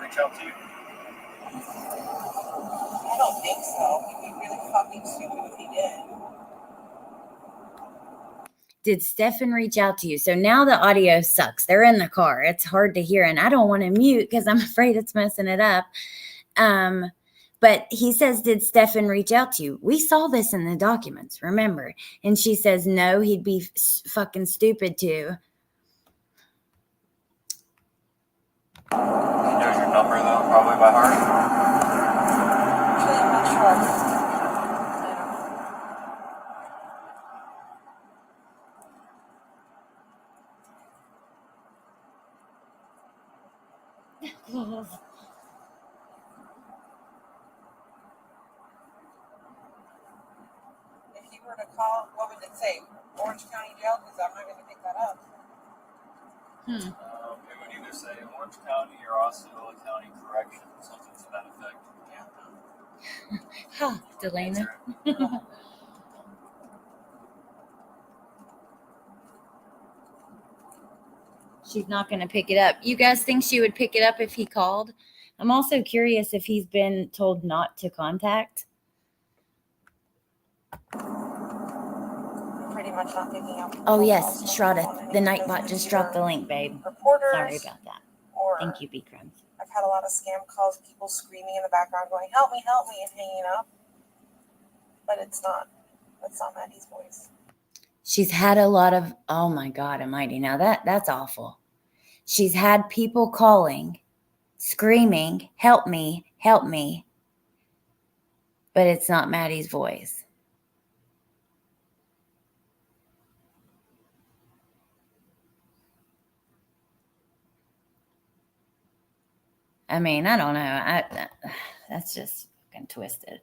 Reach out to you? I don't think so. He'd be really fucking stupid if he did. Did Stefan reach out to you? So now the audio sucks. They're in the car. It's hard to hear, and I don't want to mute because I'm afraid it's messing it up. But he says, did Stefan reach out to you? We saw this in the documents, remember? And she says, no, he'd be fucking stupid to. He knows your number, though, probably by heart. Actually, I'm not sure. If you were to call, what would it say? Orange County Jail? Because I'm not going to pick that up. It would either say Orange County or Osceola County Corrections, something to that effect. Ha, Delana. She's not going to pick it up. You guys think she would pick it up if he called? I'm also curious if he's been told not to contact. Pretty much not picking up. Oh, yes, Shraddha. The Nightbot just dropped the link, babe. Reporters. Sorry about that. Thank you, B-Crumbs. I've had a lot of scam calls, people screaming in the background going, help me, and hanging up. But that's not Maddie's voice. She's had a lot of, oh my God almighty. Now that's awful. She's had people calling, screaming, help me. But it's not Maddie's voice. I mean, I don't know. That's just fucking twisted.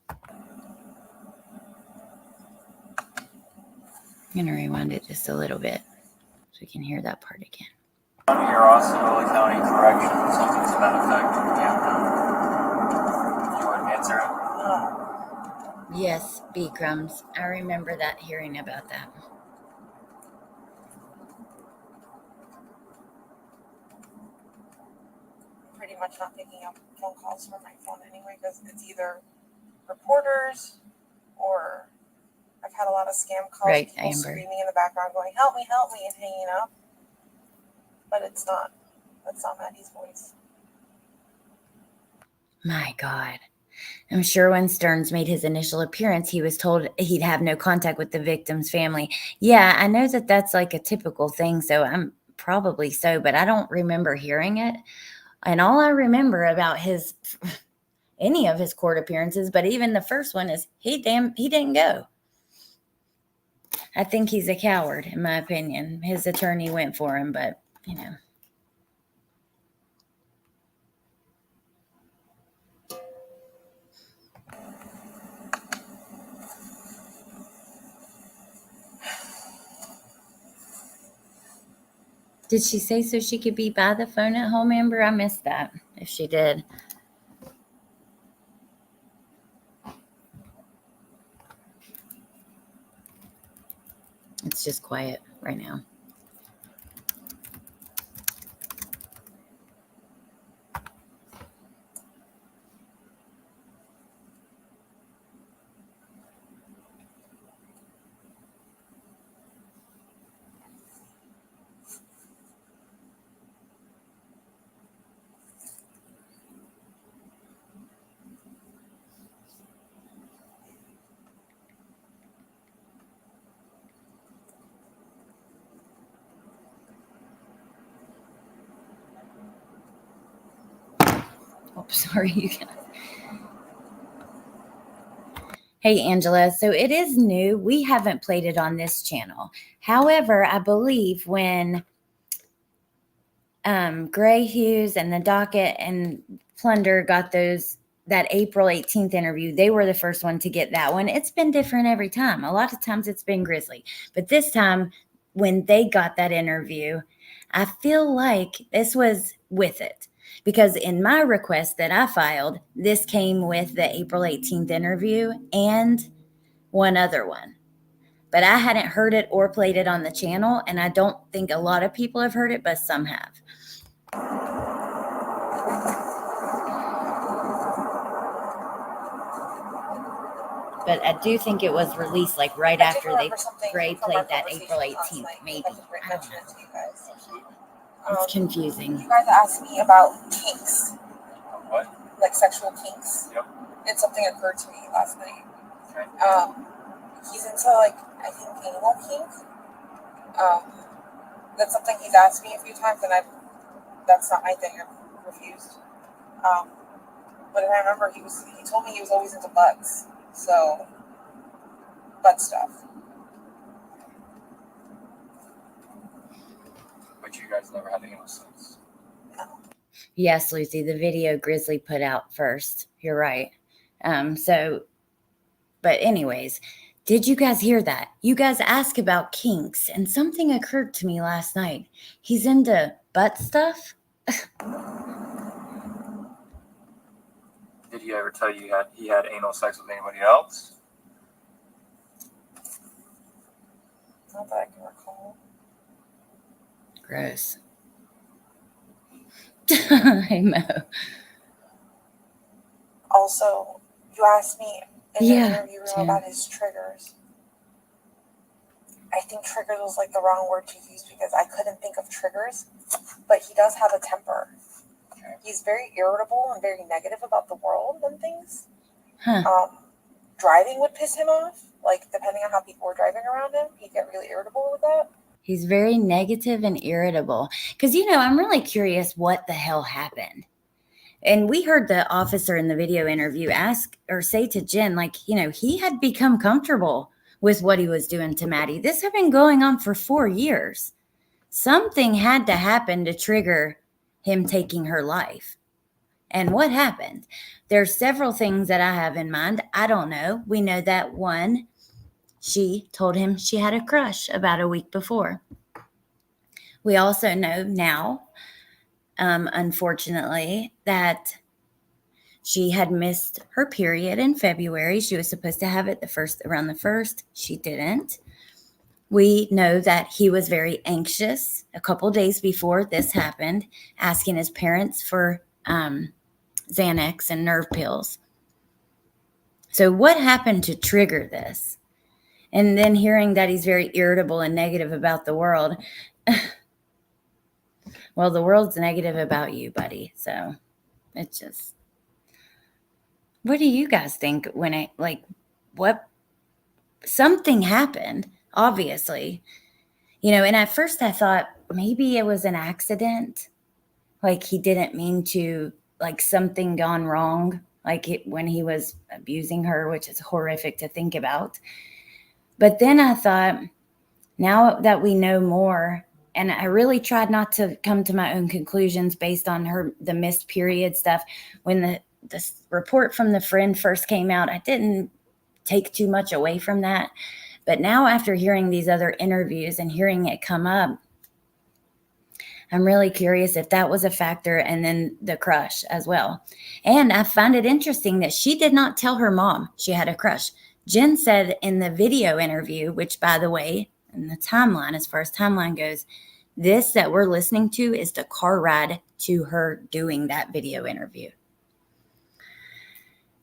I'm going to rewind it just a little bit so we can hear that part again. Your Osceola County Corrections, something to that effect. You wouldn't answer it? Yes, B-Crumbs. I remember that, hearing about that. Pretty much not picking up phone calls from my phone anyway, because it's either reporters or I've had a lot of scam calls, right, people Amber. Screaming in the background going, help me, and hanging up. But that's not Maddie's voice. My God. I'm sure when Stearns made his initial appearance, he was told he'd have no contact with the victim's family. Yeah, I know that that's like a typical thing, so I'm probably so, but I don't remember hearing it. And all I remember about any of his court appearances, but even the first one, is he didn't go. I think he's a coward, in my opinion. His attorney went for him, but, Did she say so she could be by the phone at home, Amber? I missed that if she did. It's just quiet right now. Oh, sorry, you guys. Hey, Angela. So it is new. We haven't played it on this channel. However, I believe when Gray Hughes and the Docket and Plunder got that April 18th interview, they were the first one to get that one. It's been different every time. A lot of times it's been Grizzly. But this time, when they got that interview, I feel like this was with it. Because in my request that I filed, this came with the April 18th interview and one other one. But I hadn't heard it or played it on the channel, and I don't think a lot of people have heard it, but some have. But I do think it was released like right after Gray played that April 18th, maybe. I don't know. It's confusing. You guys asked me about kinks. What? Like sexual kinks. Yep. And something occurred to me last night. Okay. He's into like, I think, anal kink. That's something he's asked me a few times, and that's not my thing. I've refused. But I remember he told me he was always into butts. So, butt stuff. But you guys never had anal sex. No. Yes, Lucy, the video Grizzly put out first. You're right. But anyways, did you guys hear that? You guys asked about kinks, and something occurred to me last night. He's into butt stuff. Did he ever tell you he had anal sex with anybody else? Not that I can recall. Gross. Hey, Mo. Also, you asked me in the interview room about his triggers. I think triggers was like the wrong word to use because I couldn't think of triggers, but he does have a temper. He's very irritable and very negative about the world and things. Driving would piss him off. Like, depending on how people were driving around him, he'd get really irritable with that. He's very negative and irritable. Because, I'm really curious what the hell happened. And we heard the officer in the video interview ask or say to Jenn, like, he had become comfortable with what he was doing to Maddie. This had been going on for 4 years. Something had to happen to trigger him taking her life. And what happened? There's several things that I have in mind. I don't know. We know that one, she told him she had a crush about a week before. We also know now, unfortunately, that she had missed her period in February. She was supposed to have it around the 1st. She didn't. We know that he was very anxious a couple days before this happened, asking his parents for Xanax and nerve pills. So what happened to trigger this? And then hearing that he's very irritable and negative about the world. Well, the world's negative about you, buddy. So it's just, what do you guys think when something happened, obviously, and at first I thought maybe it was an accident. Like he didn't mean to, like something gone wrong, when he was abusing her, which is horrific to think about. But then I thought, now that we know more, and I really tried not to come to my own conclusions based on the missed period stuff. When the report from the friend first came out, I didn't take too much away from that. But now after hearing these other interviews and hearing it come up, I'm really curious if that was a factor, and then the crush as well. And I find it interesting that she did not tell her mom she had a crush. Jenn said in the video interview, which, by the way, in the timeline, as far as timeline goes, this that we're listening to is the car ride to her doing that video interview.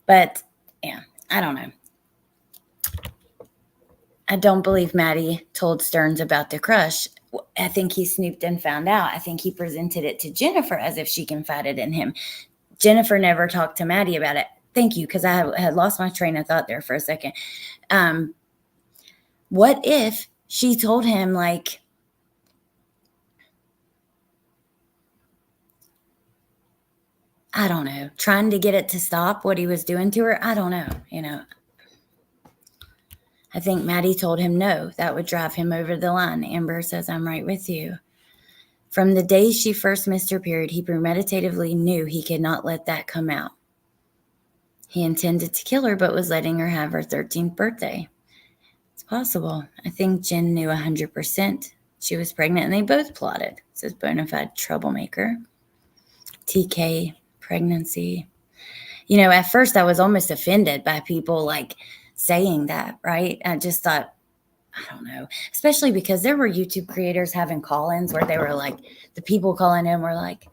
But yeah, I don't know. I don't believe Maddie told Stearns about the crush. I think he snooped and found out. I think he presented it to Jennifer as if she confided in him. Jennifer never talked to Maddie about it. Thank you, because I had lost my train of thought there for a second. What if she told him, like, I don't know, trying to get it to stop what he was doing to her? I don't know, I think Maddie told him no. That would drive him over the line. Amber says, I'm right with you. From the day she first missed her period, he premeditatively knew he could not let that come out. He intended to kill her, but was letting her have her 13th birthday. It's possible. I think Jenn knew 100% she was pregnant, and they both plotted, says Bonafide Troublemaker. TK pregnancy. At first I was almost offended by people like saying that, right? I just thought, I don't know, especially because there were YouTube creators having call-ins where they were like, the people calling in were like,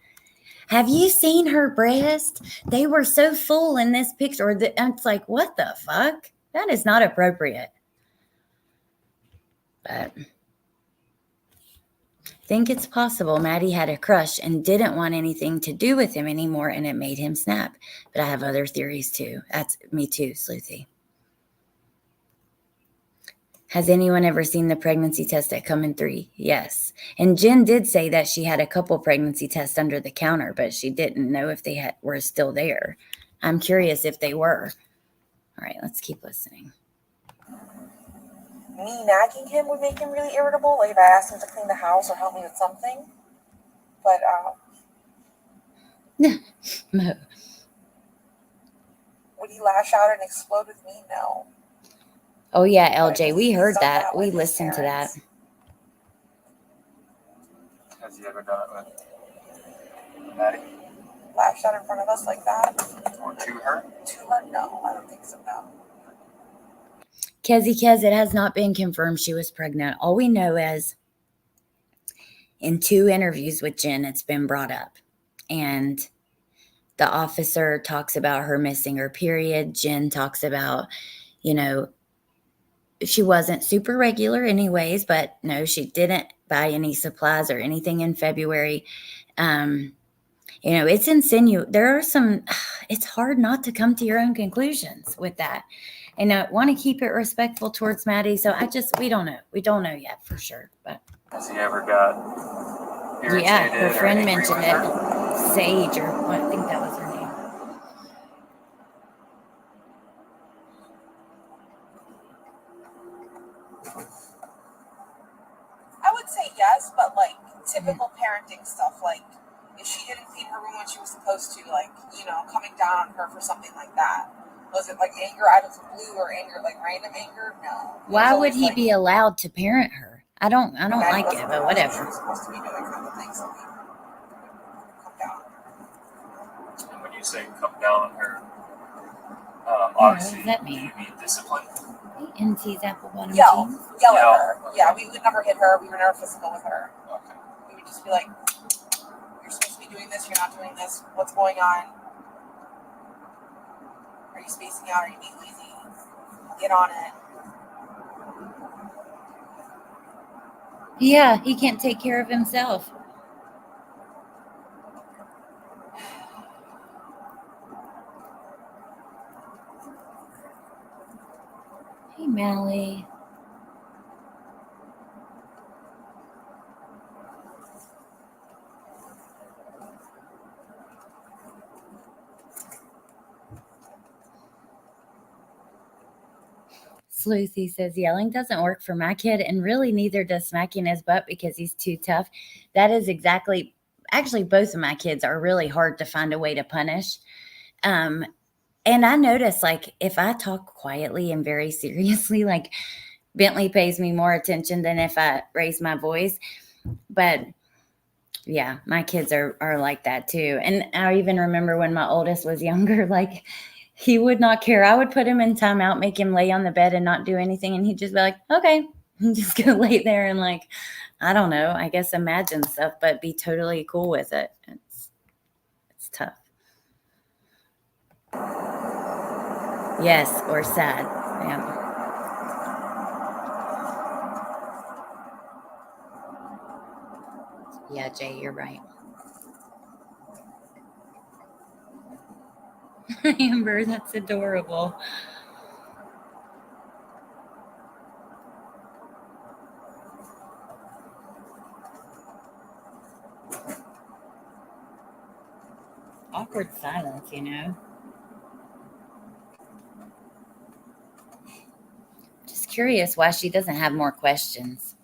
have you seen her breast? They were so full in this picture. And it's like, what the fuck? That is not appropriate. But I think it's possible Maddie had a crush and didn't want anything to do with him anymore, and it made him snap. But I have other theories too. That's me too, Sleuthy. Has anyone ever seen the pregnancy test at Come in 3? Yes. And Jenn did say that she had a couple pregnancy tests under the counter, but she didn't know if they were still there. I'm curious if they were. All right, let's keep listening. Me nagging him would make him really irritable, like if I asked him to clean the house or help me with something. But No. would he lash out and explode with me? No. Oh yeah, LJ, we heard that. We listened to that. Has he ever done it with Maddie? Lashed out in front of us like that? Or to her? To her? No, I don't think so, no. Kez, it has not been confirmed she was pregnant. All we know is in 2 interviews with Jenn, it's been brought up. And the officer talks about her missing her period. Jenn talks about, she wasn't super regular anyways, but no, she didn't buy any supplies or anything in February. It's there are some, it's hard not to come to your own conclusions with that. And I want to keep it respectful towards Maddie. So we don't know. We don't know yet for sure. But has he ever got irritated? Yeah, her friend angry mentioned with it. her? Sage, or what, I think that was her name. I would say yes, but like typical parenting stuff, like if she didn't clean her room when she was supposed to, like, coming down on her for something like that. Was it like anger out of the blue or anger, like random anger? No. Why would he be allowed to parent her? I don't like it, but She whatever. was supposed to be doing kind of things, so we come down. And when you say come down on her, What obviously, does that do mean? you mean discipline? NT's apple bottom Yell jeans. at Yell. her. Yeah, we would never hit her. We were never physical with her. Okay. We would just be like, you're supposed to be doing this, you're not doing this, what's going on? Are you spacing out? Are you being lazy? Get on it. Yeah, he can't take care of himself. Hey, Mally. Sleuthy says yelling doesn't work for my kid, and really neither does smacking his butt because he's too tough. That is exactly, actually both of my kids are really hard to find a way to punish. And I notice, like, if I talk quietly and very seriously, like Bentley pays me more attention than if I raise my voice. But Yeah, my kids are like that too. And I even remember when my oldest was younger, like he would not care. I would put him in timeout, make him lay on the bed and not do anything. And he'd just be like, okay, I'm just going to lay there and like, I don't know, I guess imagine stuff, but be totally cool with it. It's tough. Yes, or sad. Yeah. Yeah, Jay, you're right. Amber, that's adorable. Awkward silence, you know. Just curious why she doesn't have more questions.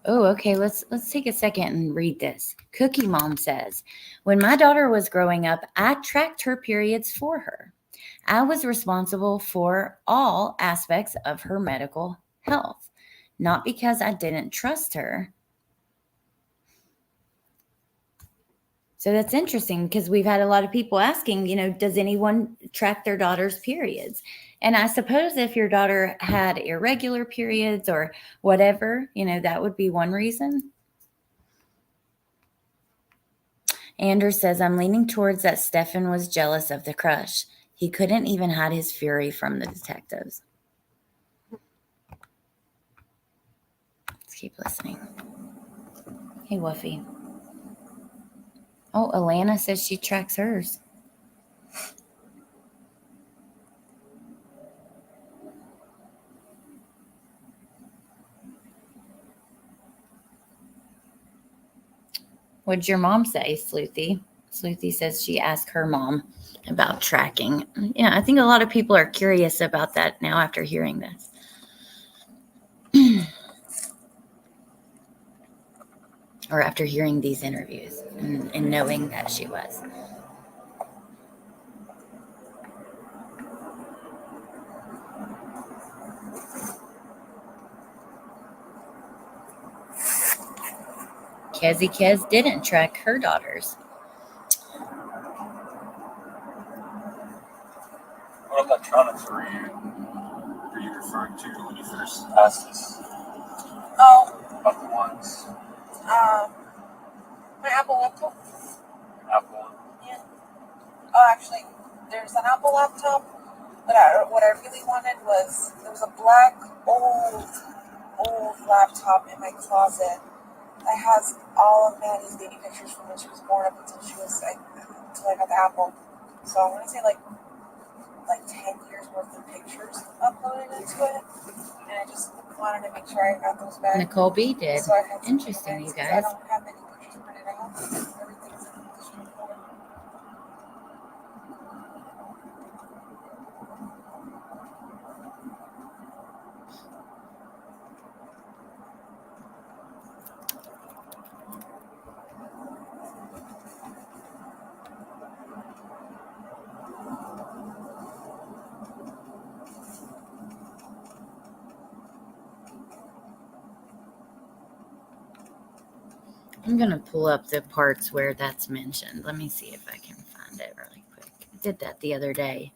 Oh, okay. Let's take a second and read this. Cookie Mom says, when my daughter was growing up, I tracked her periods for her. I was responsible for all aspects of her medical health, not because I didn't trust her. So that's interesting because we've had a lot of people asking, you know, does anyone track their daughter's periods? And I suppose if your daughter had irregular periods or whatever, you know, that would be one reason. Anders says, I'm leaning towards that Stefan was jealous of the crush. He couldn't even hide his fury from the detectives. Let's keep listening. Hey, Wuffy. Oh, Alana says she tracks hers. What'd your mom say, Sleuthy? Sleuthy says she asked her mom about tracking. Yeah, I think a lot of people are curious about that now after hearing this. Or after hearing these interviews and knowing that she was. Kezzy Kez didn't track her daughters. What electronics were you referring to when you first asked us Oh, about the ones? my Apple laptop. Apple one? Yeah. Oh, actually, there's an Apple laptop, but what I really wanted was there was a black old laptop in my closet that has all of Maddie's baby pictures from when she was born up until she was until I got the Apple. So I want to say like 10 years worth of pictures uploaded into it, and I just wanted to make sure I got those back. Nicole B did. So I had Interesting, you I guys. don't have any pictures printed out. Everything's in a digital folder. I'm going to pull up the parts where that's mentioned. Let me see if I can find it really quick. I did that the other day.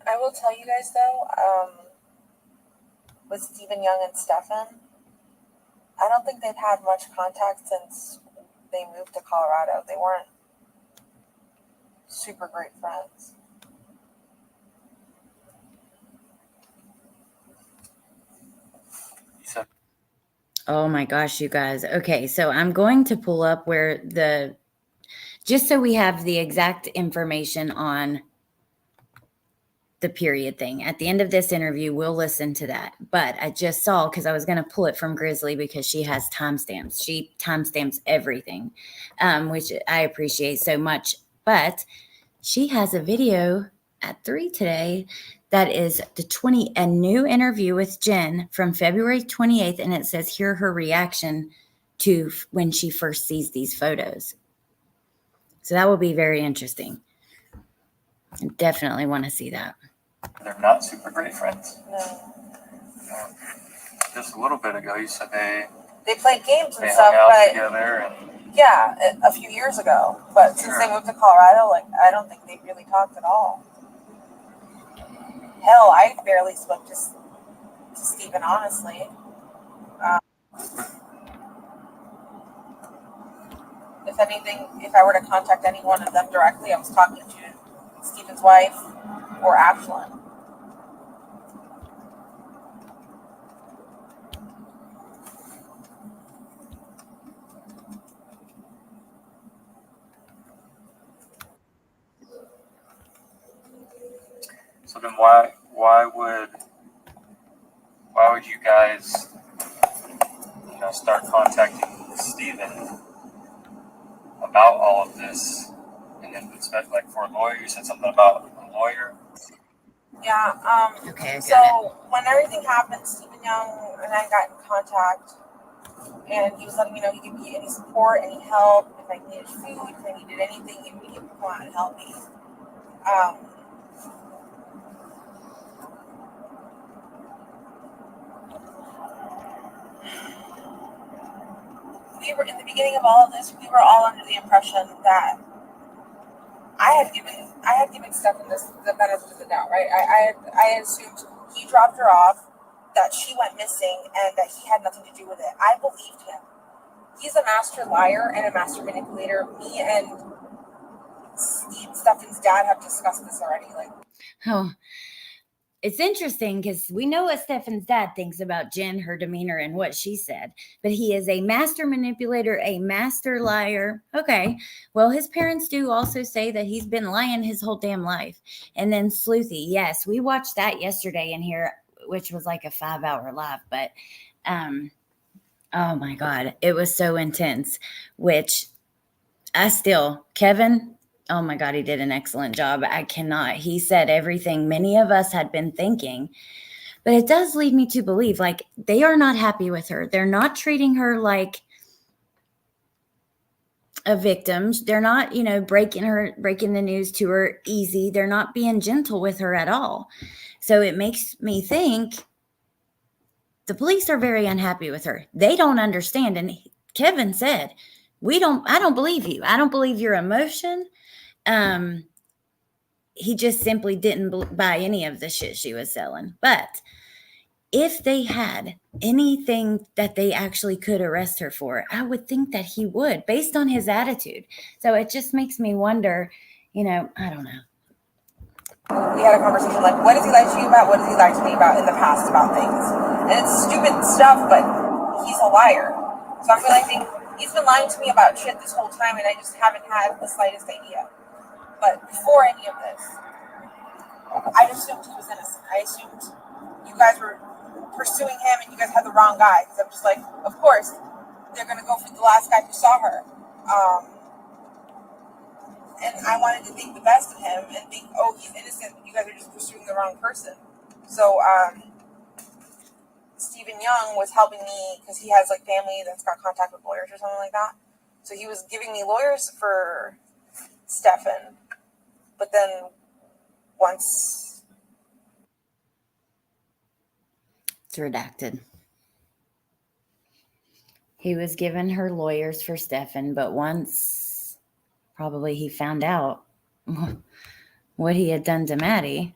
I will tell you guys though, with Stephen Young and Stefan, I don't think they've had much contact since they moved to Colorado. They weren't super great friends. Oh my gosh, you guys. Okay, so I'm going to pull up where just so we have the exact information on the period thing. At the end of this interview, we'll listen to that. But I just saw, because I was going to pull it from Grizzly because she has timestamps. She timestamps everything, which I appreciate so much. But she has a video at 3 today that is a new interview with Jenn from February 28th, and it says hear her reaction to when she first sees these photos. So that will be very interesting. I definitely want to see that. They're not super great friends. No. Just a little bit ago, you said They played games and they stuff, hung out but together, and yeah, a few years ago. But since they moved to Colorado, like I don't think they really talked at all. Hell, I barely spoke to Stephen, honestly. If anything, if I were to contact any one of them directly, I was talking to Stephen's wife or Ashlyn. so then why would you guys start contacting Stephen about all of this, and then expect like for a lawyer? You said something about a lawyer. Yeah. Okay, I got So when everything happened, Stephen Young and I got in contact, and he was letting me know he could be any support, any help, if I needed food, if I needed anything, he would come out and help me. We were in the beginning of all of this. We were all under the impression that I had given Stephen the benefit of the doubt, right? I assumed he dropped her off, that she went missing, and that he had nothing to do with it. I believed him. He's a master liar and a master manipulator. Me and Stephen's dad have discussed this already. Oh, it's interesting because we know what Stephen's dad thinks about Jenn, her demeanor, and what she said. But he is a master manipulator, a master liar. Okay. Well, his parents do also say that he's been lying his whole damn life. And then sleuthy. Yes, we watched that yesterday in here, which was like a 5-hour live. But, oh my God, it was so intense, which Kevin, oh my God, he did an excellent job. He said everything many of us had been thinking, but it does lead me to believe like they are not happy with her. They're not treating her like a victim. They're not, breaking the news to her easy. They're not being gentle with her at all. So it makes me think the police are very unhappy with her. They don't understand. And Kevin said, I don't believe you. I don't believe your emotion. He just simply didn't buy any of the shit she was selling. But if they had anything that they actually could arrest her for, I would think that he would, based on his attitude. So it just makes me wonder, I don't know. We had a conversation like, what does he lie to you about? What does he lie to me about in the past about things? And it's stupid stuff, but he's a liar. So I'm realizing he's been lying to me about shit this whole time, and I just haven't had the slightest idea. But before any of this, I assumed he was innocent. I assumed you guys were pursuing him and you guys had the wrong guy. Because I'm just like, of course, they're going to go for the last guy who saw her. And I wanted to think the best of him and think, oh, he's innocent. You guys are just pursuing the wrong person. So Stephen Young was helping me because he has like family that's got contact with lawyers or something like that. So he was giving me lawyers for Stephen. But then once... It's redacted. He was giving her lawyers for Stephen, but once probably he found out what he had done to Maddie.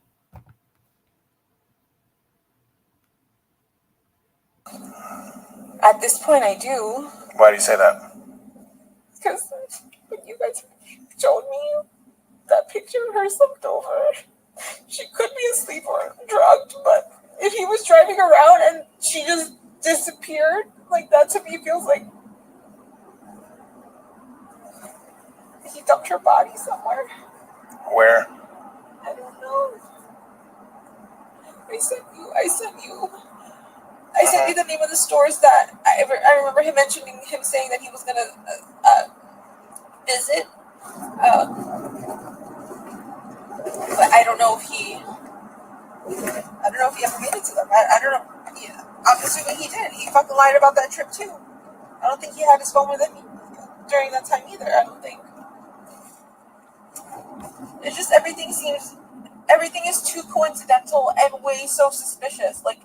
At this point, I do. Why do you say that? Because when you guys showed me that picture of her slumped over, she could be asleep or drugged, but if he was driving around and she just disappeared, like that to me feels like he dumped her body somewhere. Where? I don't know. I sent you the name of the stores that I remember him mentioning, him saying that he was going to visit. But I don't know if he I don't know if he ever made it to them. I don't know. Yeah, I'm assuming he did. He fucking lied about that trip too. I don't think he had his phone with him during that time either. I don't think. It's just everything is too coincidental and way so suspicious. Like,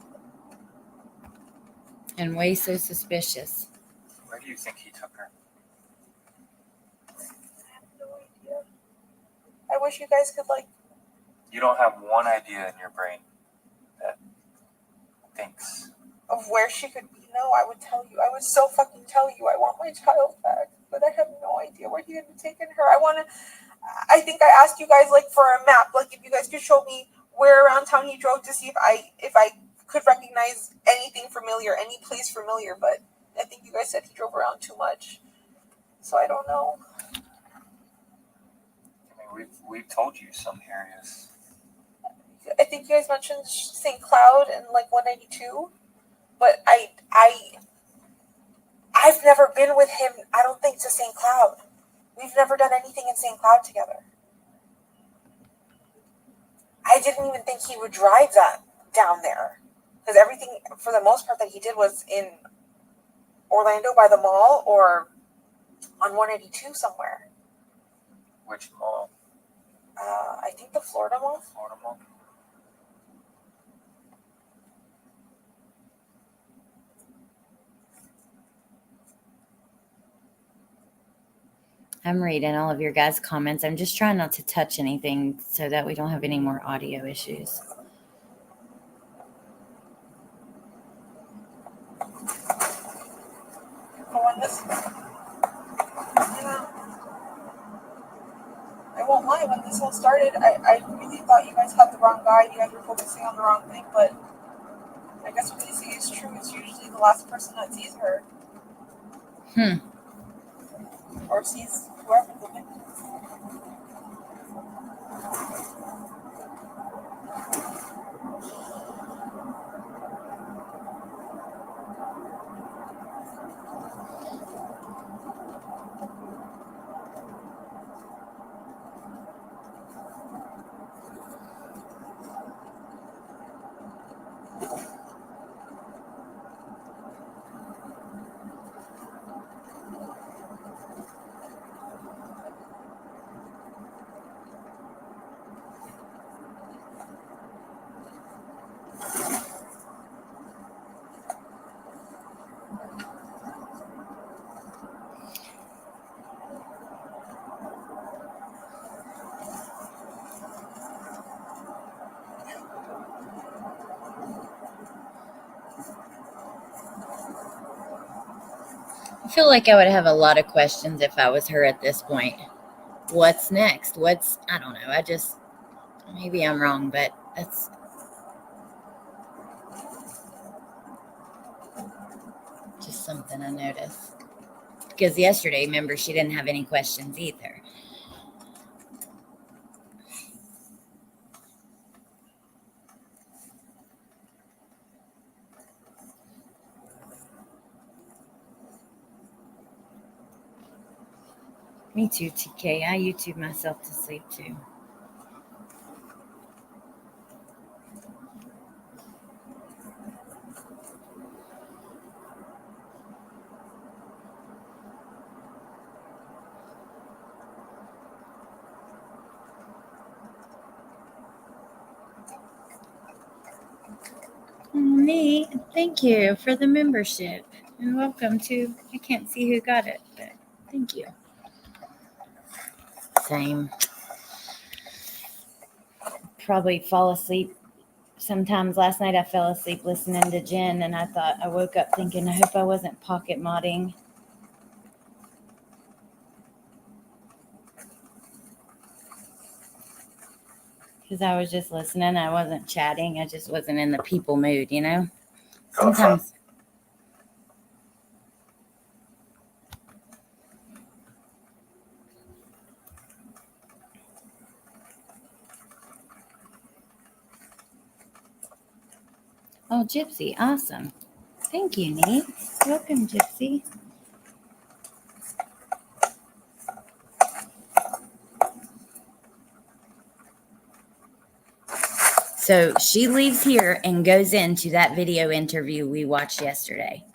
And way so suspicious. Where do you think he took her? I have no idea. I wish you guys could, like, You don't have one idea in your brain that thinks. of where she could be. No, I would tell you. I would so fucking tell you. I want my child back, but I have no idea where he could have taken her. I think I asked you guys, like, for a map, like, if you guys could show me where around town he drove to see if I could recognize anything familiar, any place familiar, but I think you guys said he drove around too much, so I don't know. I mean, we've told you some areas. I think you guys mentioned St. Cloud and, like, 192, but I've never been with him, I don't think, to St. Cloud. We've never done anything in St. Cloud together. I didn't even think he would drive that down there. Because everything, for the most part, that he did was in Orlando by the mall or on 182 somewhere. Which mall? I think the Florida mall. Florida mall? I'm reading all of your guys' comments. I'm just trying not to touch anything so that we don't have any more audio issues. But when this, I won't lie, when this all started, I really thought you guys had the wrong guy. You guys were focusing on the wrong thing, but I guess what they say is true. It's usually the last person that sees her. Or sees whoever the victim is. I feel like I would have a lot of questions if I was her at this point. What's next? I don't know. Maybe I'm wrong, but that's just something I noticed. Because yesterday, remember, she didn't have any questions either. Me too, TK. I YouTube myself to sleep too. Neat. Thank you for the membership. And welcome to, I can't see who got it, but thank you. Same. Probably fall asleep. Sometimes last night I fell asleep listening to Jenn, and I woke up thinking, I hope I wasn't pocket modding. Because I was just listening. I wasn't chatting. I just wasn't in the people mood, you know? Sometimes. Oh, Gypsy. Awesome. Thank you, Nate. Welcome, Gypsy. So she leaves here and goes into that video interview we watched yesterday.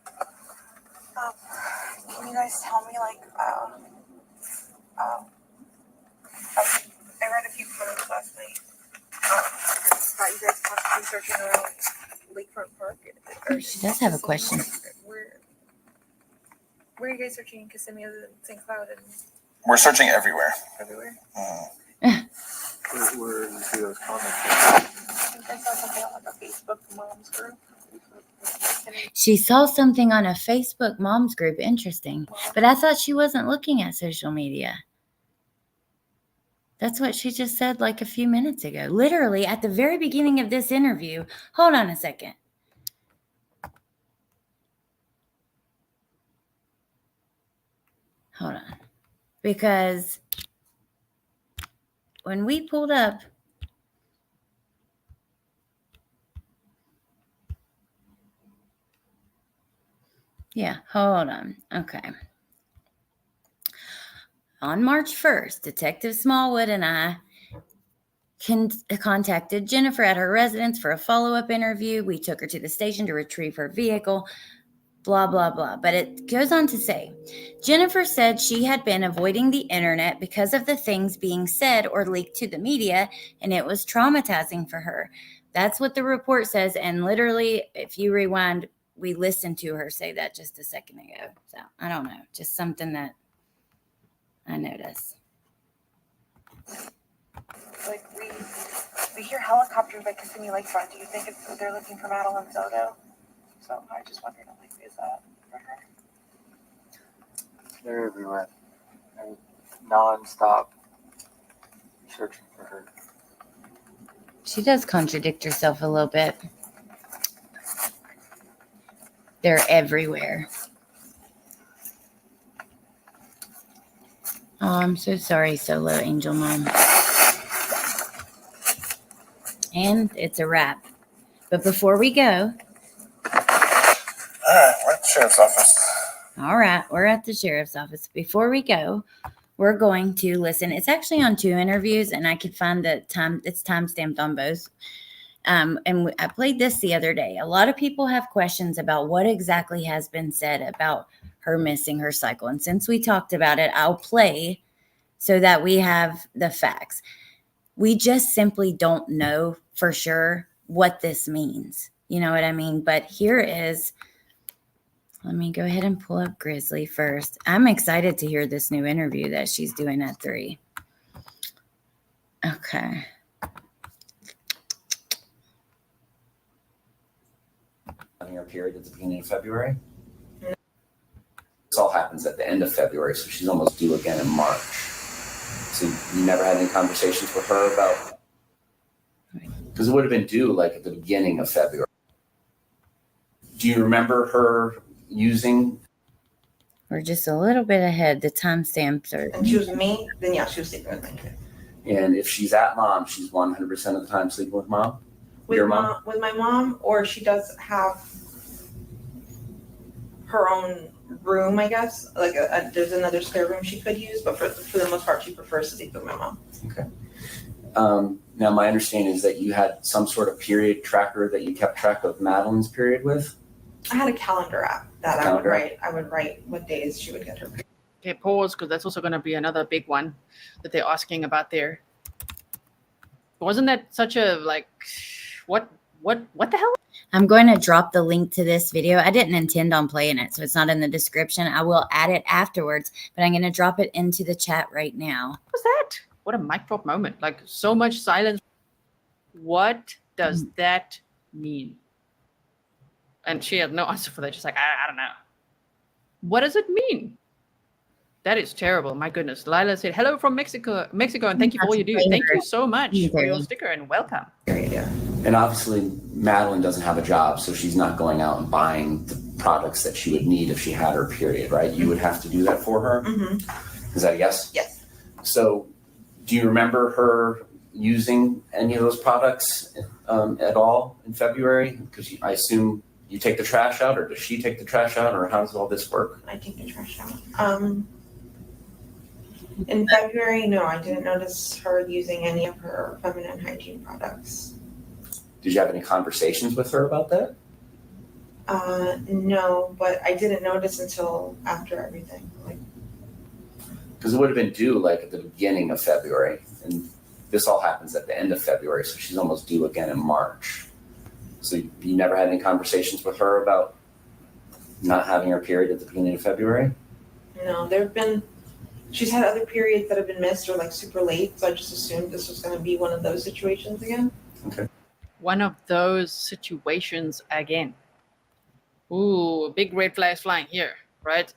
Can you guys tell me, like, I read a few photos last night. Thought you guys possibly searching around Lakefront Park. She does have a question. Where are you guys searching in Kissimmee other than St. Cloud and We're searching everywhere. everywhere? Where you see those comments? I think I saw something on like a Facebook moms group. She saw something on a Facebook moms group. Interesting. But I thought she wasn't looking at social media. That's what she just said like a few minutes ago. Literally at the very beginning of this interview. Hold on a second. Hold on. Because when we pulled up, yeah, hold on. Okay. On March 1st, Detective Smallwood and I contacted Jennifer at her residence for a follow-up interview. We took her to the station to retrieve her vehicle, blah, blah, blah. But it goes on to say, Jennifer said she had been avoiding the internet because of the things being said or leaked to the media, and it was traumatizing for her. That's what the report says. And literally, if you rewind, we listened to her say that just a second ago. So I don't know, just something that I noticed. Like we hear helicopters by Kissimmee Lakefront. Do you think they're looking for Maddie and Soto? So I just wondered, like, is that for her? They're everywhere. And non-stop searching for her. She does contradict herself a little bit. They're everywhere. Oh, I'm so sorry, Solo Angel Mom. And it's a wrap. But before we go. All right, we're at the sheriff's office. All right, we're at the sheriff's office. Before we go, we're going to listen. It's actually on 2 interviews, and I could find the time. It's time-stamped on both. And I played this the other day. A lot of people have questions about what exactly has been said about her missing her cycle. And since we talked about it, I'll play so that we have the facts. We just simply don't know for sure what this means. You know what I mean? But here is, let me go ahead and pull up Grizzly first. I'm excited to hear this new interview that she's doing at 3. Okay. Having her period at the beginning of February. This all happens at the end of February, so she's almost due again in March. So you never had any conversations with her about, because it would have been due like at the beginning of February. Do you remember her using? We're just a little bit ahead. The timestamps are. And she was me, then yeah, she was sleeping with my kid. And if she's at mom, she's 100% of the time sleeping with mom? With Your mom? With my mom, or she does have her own room, I guess. Like there's another spare room she could use, but for the most part, she prefers to sleep with my mom. Okay. Now, my understanding is that you had some sort of period tracker that you kept track of Madeline's period with? I had a calendar app that I would write what days she would get her period. Okay, pause, because that's also going to be another big one that they're asking about there. Wasn't that such a, like, what the hell? I'm going to drop the link to this video. I didn't intend on playing it, so it's not in the description. I will add it afterwards, but I'm going to drop it into the chat right now. What was that? What a mic drop moment. Like, so much silence. What does that mean? And she had no answer for that. She's like, I don't know. What does it mean? That is terrible. My goodness. Lila said, hello from Mexico, and thank you for all you do. Thank you so much for your sticker and welcome. And obviously, Madeline doesn't have a job, so she's not going out and buying the products that she would need if she had her period, right? You would have to do that for her? Mm-hmm. Is that a yes? Yes. So do you remember her using any of those products at all in February? Because I assume you take the trash out, or does she take the trash out, or how does all this work? I take the trash out. In February, no, I didn't notice her using any of her feminine hygiene products. Did you have any conversations with her about that? No, but I didn't notice until after everything. Like, Because it would have been due like at the beginning of February, and this all happens at the end of February, so she's almost due again in March. So you never had any conversations with her about not having her period at the beginning of February? no, she's had other periods that have been missed or like super late, so I just assumed this was going to be one of those situations again. Okay. One of those situations again. Ooh, big red flags flying here, right?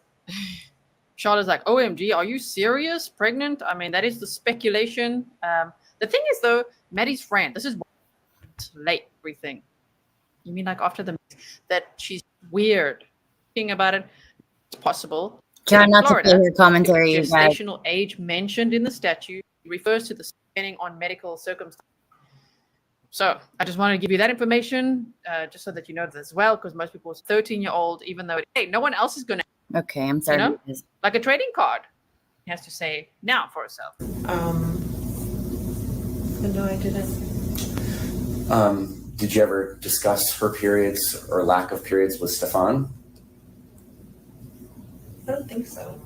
Charlotte's like, OMG, are you serious? Pregnant? I mean, that is the speculation. The thing is, though, Maddie's friend, this is late everything. You mean like after that she's weird thinking about it? It's possible. Try In not to Florida, play your commentary, you guys. gestational age mentioned in the statute refers to the depending on medical circumstances. So I just wanted to give you that information, just so that you know this as well, because most people, 13-year-old, even though hey, no one else is going to. Okay, I'm sorry. You know? Like a trading card. He has to say now for herself. No, I didn't. Did you ever discuss her periods or lack of periods with Stefan? I don't think so.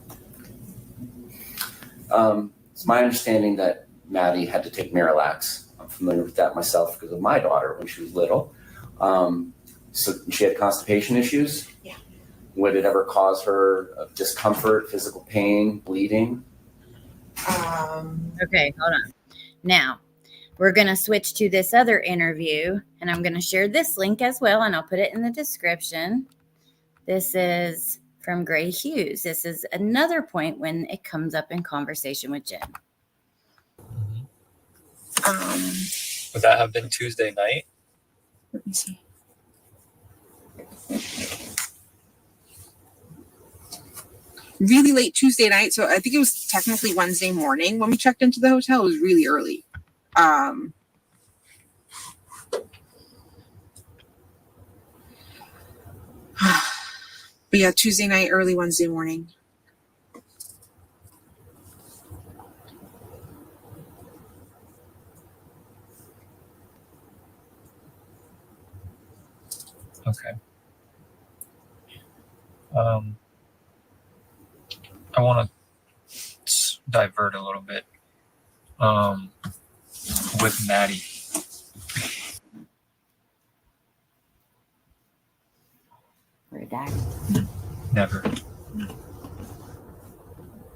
It's my understanding that Maddie had to take Miralax. I'm familiar with that myself because of my daughter when she was little. So she had constipation issues? Yeah. Would it ever cause her discomfort, physical pain, bleeding? Okay, hold on. Now, we're going to switch to this other interview, and I'm going to share this link as well, and I'll put it in the description. This is from Gray Hughes. This is another point when it comes up in conversation with Jen. Would that have been Tuesday night? Let me see. Really late Tuesday night, so I think it was technically Wednesday morning when we checked into the hotel. It was really early. But yeah, Tuesday night, early Wednesday morning. Okay. I want to divert a little bit with Maddie. Redact. Never.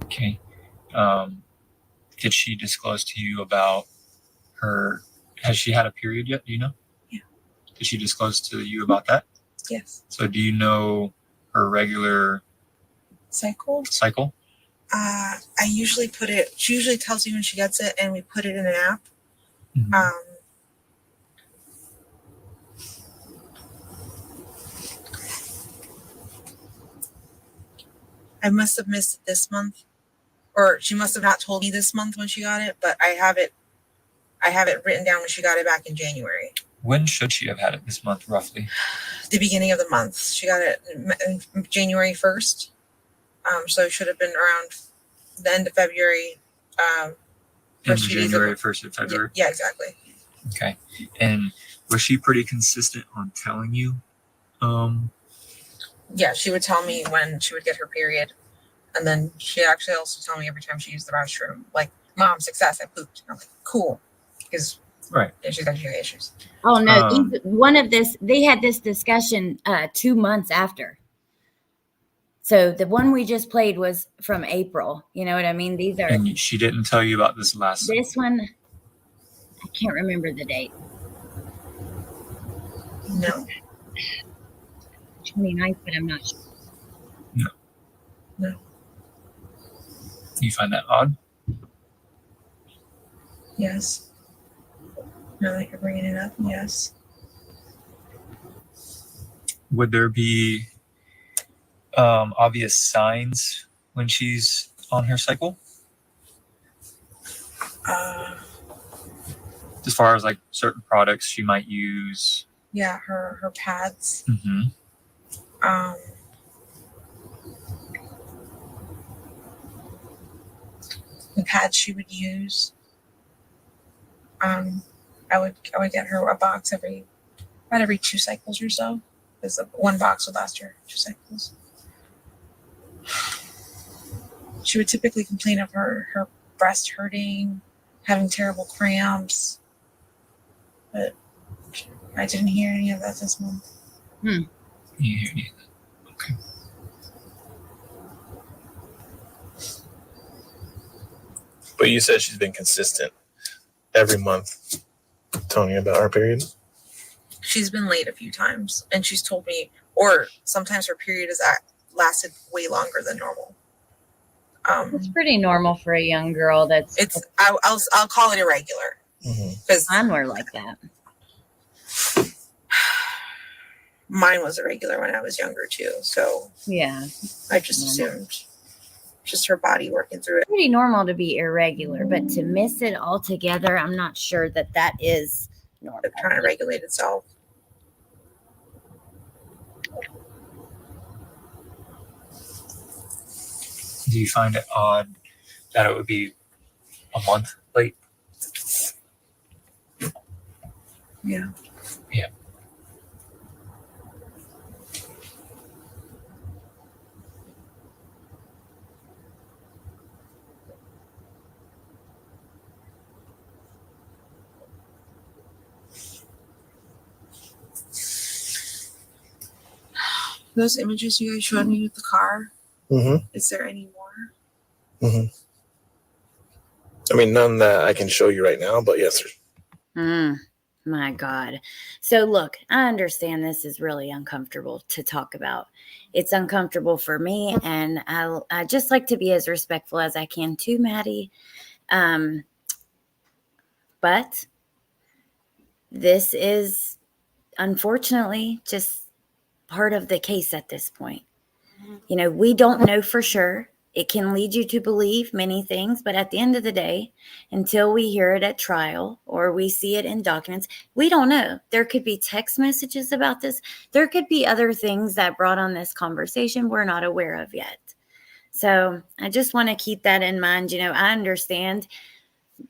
Okay. Did she disclose to you about her? Has she had a period yet? Do you know? Yeah. Did she disclose to you about that? Yes. So do you know her regular Cycle? I usually put it, she usually tells me when she gets it and we put it in an app. Mm-hmm. I must have missed it this month, or she must have not told me this month when she got it, but I have it written down when she got it back in January. When should she have had it this month, roughly? The beginning of the month. She got it January 1st. So it should have been around the end of February. First January, 1st of February? Yeah, exactly. Okay. And was she pretty consistent on telling you? Yeah, she would tell me when she would get her period. And then she actually also tell me every time she used the restroom, like, Mom, success, I pooped. And I'm like, cool. Because right. She's got GI issues. Oh, no. They had this discussion 2 months after. So the one we just played was from April. You know what I mean? These are. And she didn't tell you about this last. This one, I can't remember the date. No. 29th, but I'm not sure. No. You find that odd? Yes. Now that you're bringing it up, yes. Would there be obvious signs when she's on her cycle? As far as like certain products she might use. Yeah, her pads. Mm-hmm. the pads she would use. I would get her a box about every 2 cycles or so, because one box would last her 2 cycles. She would typically complain of her breast hurting, having terrible cramps, but I didn't hear any of that this month. You hear any of that? Okay. But you said she's been consistent every month telling you about her period? She's been late a few times, and she's told me, or sometimes her period has lasted way longer than normal. It's pretty normal for a young girl. I'll call it irregular, because mine were like that. Mine was irregular when I was younger too, so yeah, I just assumed just her body working through it. Pretty normal to be irregular, but to miss it altogether, I'm not sure that is normal. It's trying to regulate itself. Do you find it odd that it would be a month late? Yeah. Yeah. Those images you guys showed me with the car, is there any more? I mean, none that I can show you right now, but yes, My God. So look, I understand this is really uncomfortable to talk about. It's uncomfortable for me, and I just like to be as respectful as I can to Maddie. But this is unfortunately just part of the case at this point. You know, we don't know for sure. It can lead you to believe many things, but at the end of the day, until we hear it at trial or we see it in documents, we don't know. There could be text messages about this. There could be other things that brought on this conversation we're not aware of yet. So I just want to keep that in mind. You know, I understand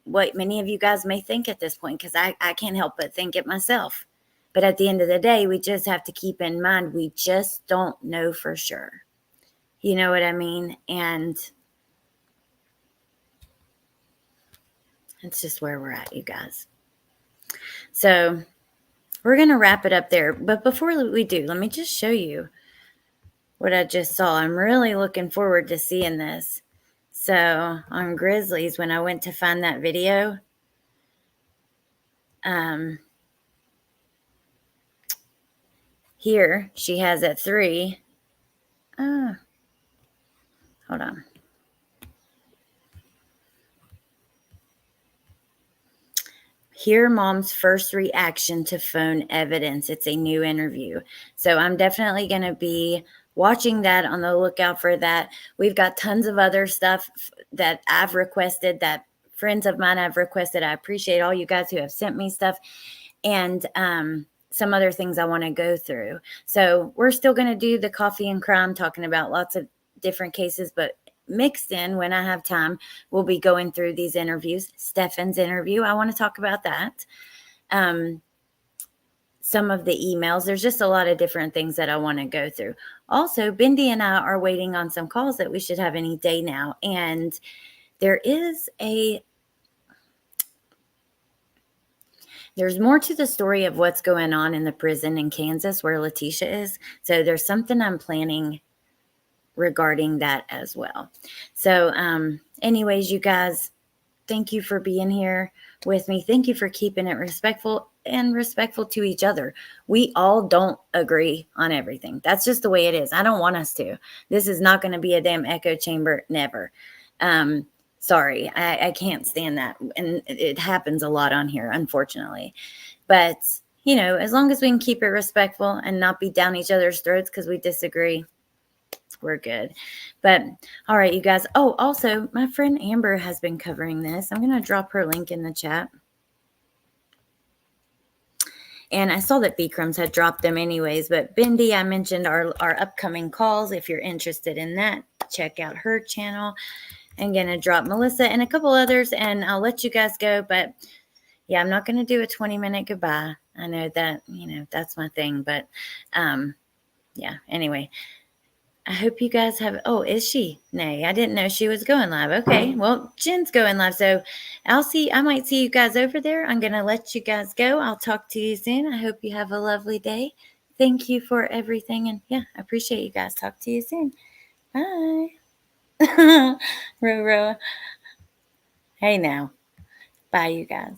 what many of you guys may think at this point, because I can't help but think it myself. But at the end of the day, we just have to keep in mind, we just don't know for sure. You know what I mean? And it's just where we're at, you guys. So we're going to wrap it up there. But before we do, let me just show you what I just saw. I'm really looking forward to seeing this. So on Grizzlies, when I went to find that video, here she has at 3. Hold on. Hear mom's first reaction to phone evidence. It's a new interview. So I'm definitely going to be watching that, on the lookout for that. We've got tons of other stuff that I've requested, that friends of mine have requested. I appreciate all you guys who have sent me stuff, and some other things I want to go through. So we're still going to do the coffee and crime, talking about lots of different cases, but mixed in, when I have time, we'll be going through these interviews. Stefan's interview, I want to talk about that. Some of the emails. There's just a lot of different things that I want to go through. Also, Bindi and I are waiting on some calls that we should have any day now. And there's more to the story of what's going on in the prison in Kansas where Letitia is. So there's something I'm planning regarding that as well. So anyways, you guys, thank you for being here with me. Thank you for keeping it respectful and respectful to each other. We all don't agree on everything. That's just the way it is. I don't want us to. This is not going to be a damn echo chamber. Never. Sorry, I can't stand that. And it happens a lot on here, unfortunately. But, you know, as long as we can keep it respectful and not be down each other's throats because we disagree, we're good. But all right, you guys. Oh, also, my friend Amber has been covering this. I'm going to drop her link in the chat. And I saw that Bikram's had dropped them anyways. But Bindi, I mentioned our upcoming calls. If you're interested in that, check out her channel. I'm going to drop Melissa and a couple others, and I'll let you guys go. But yeah, I'm not going to do a 20-minute goodbye. I know that, that's my thing. But yeah, anyway. I hope you guys have. Oh, is she? Nay, I didn't know she was going live. Okay, well, Jenn's going live, so I might see you guys over there. I'm gonna let you guys go. I'll talk to you soon. I hope you have a lovely day. Thank you for everything, and yeah, I appreciate you guys. Talk to you soon. Bye. Roro. Hey now. Bye, you guys.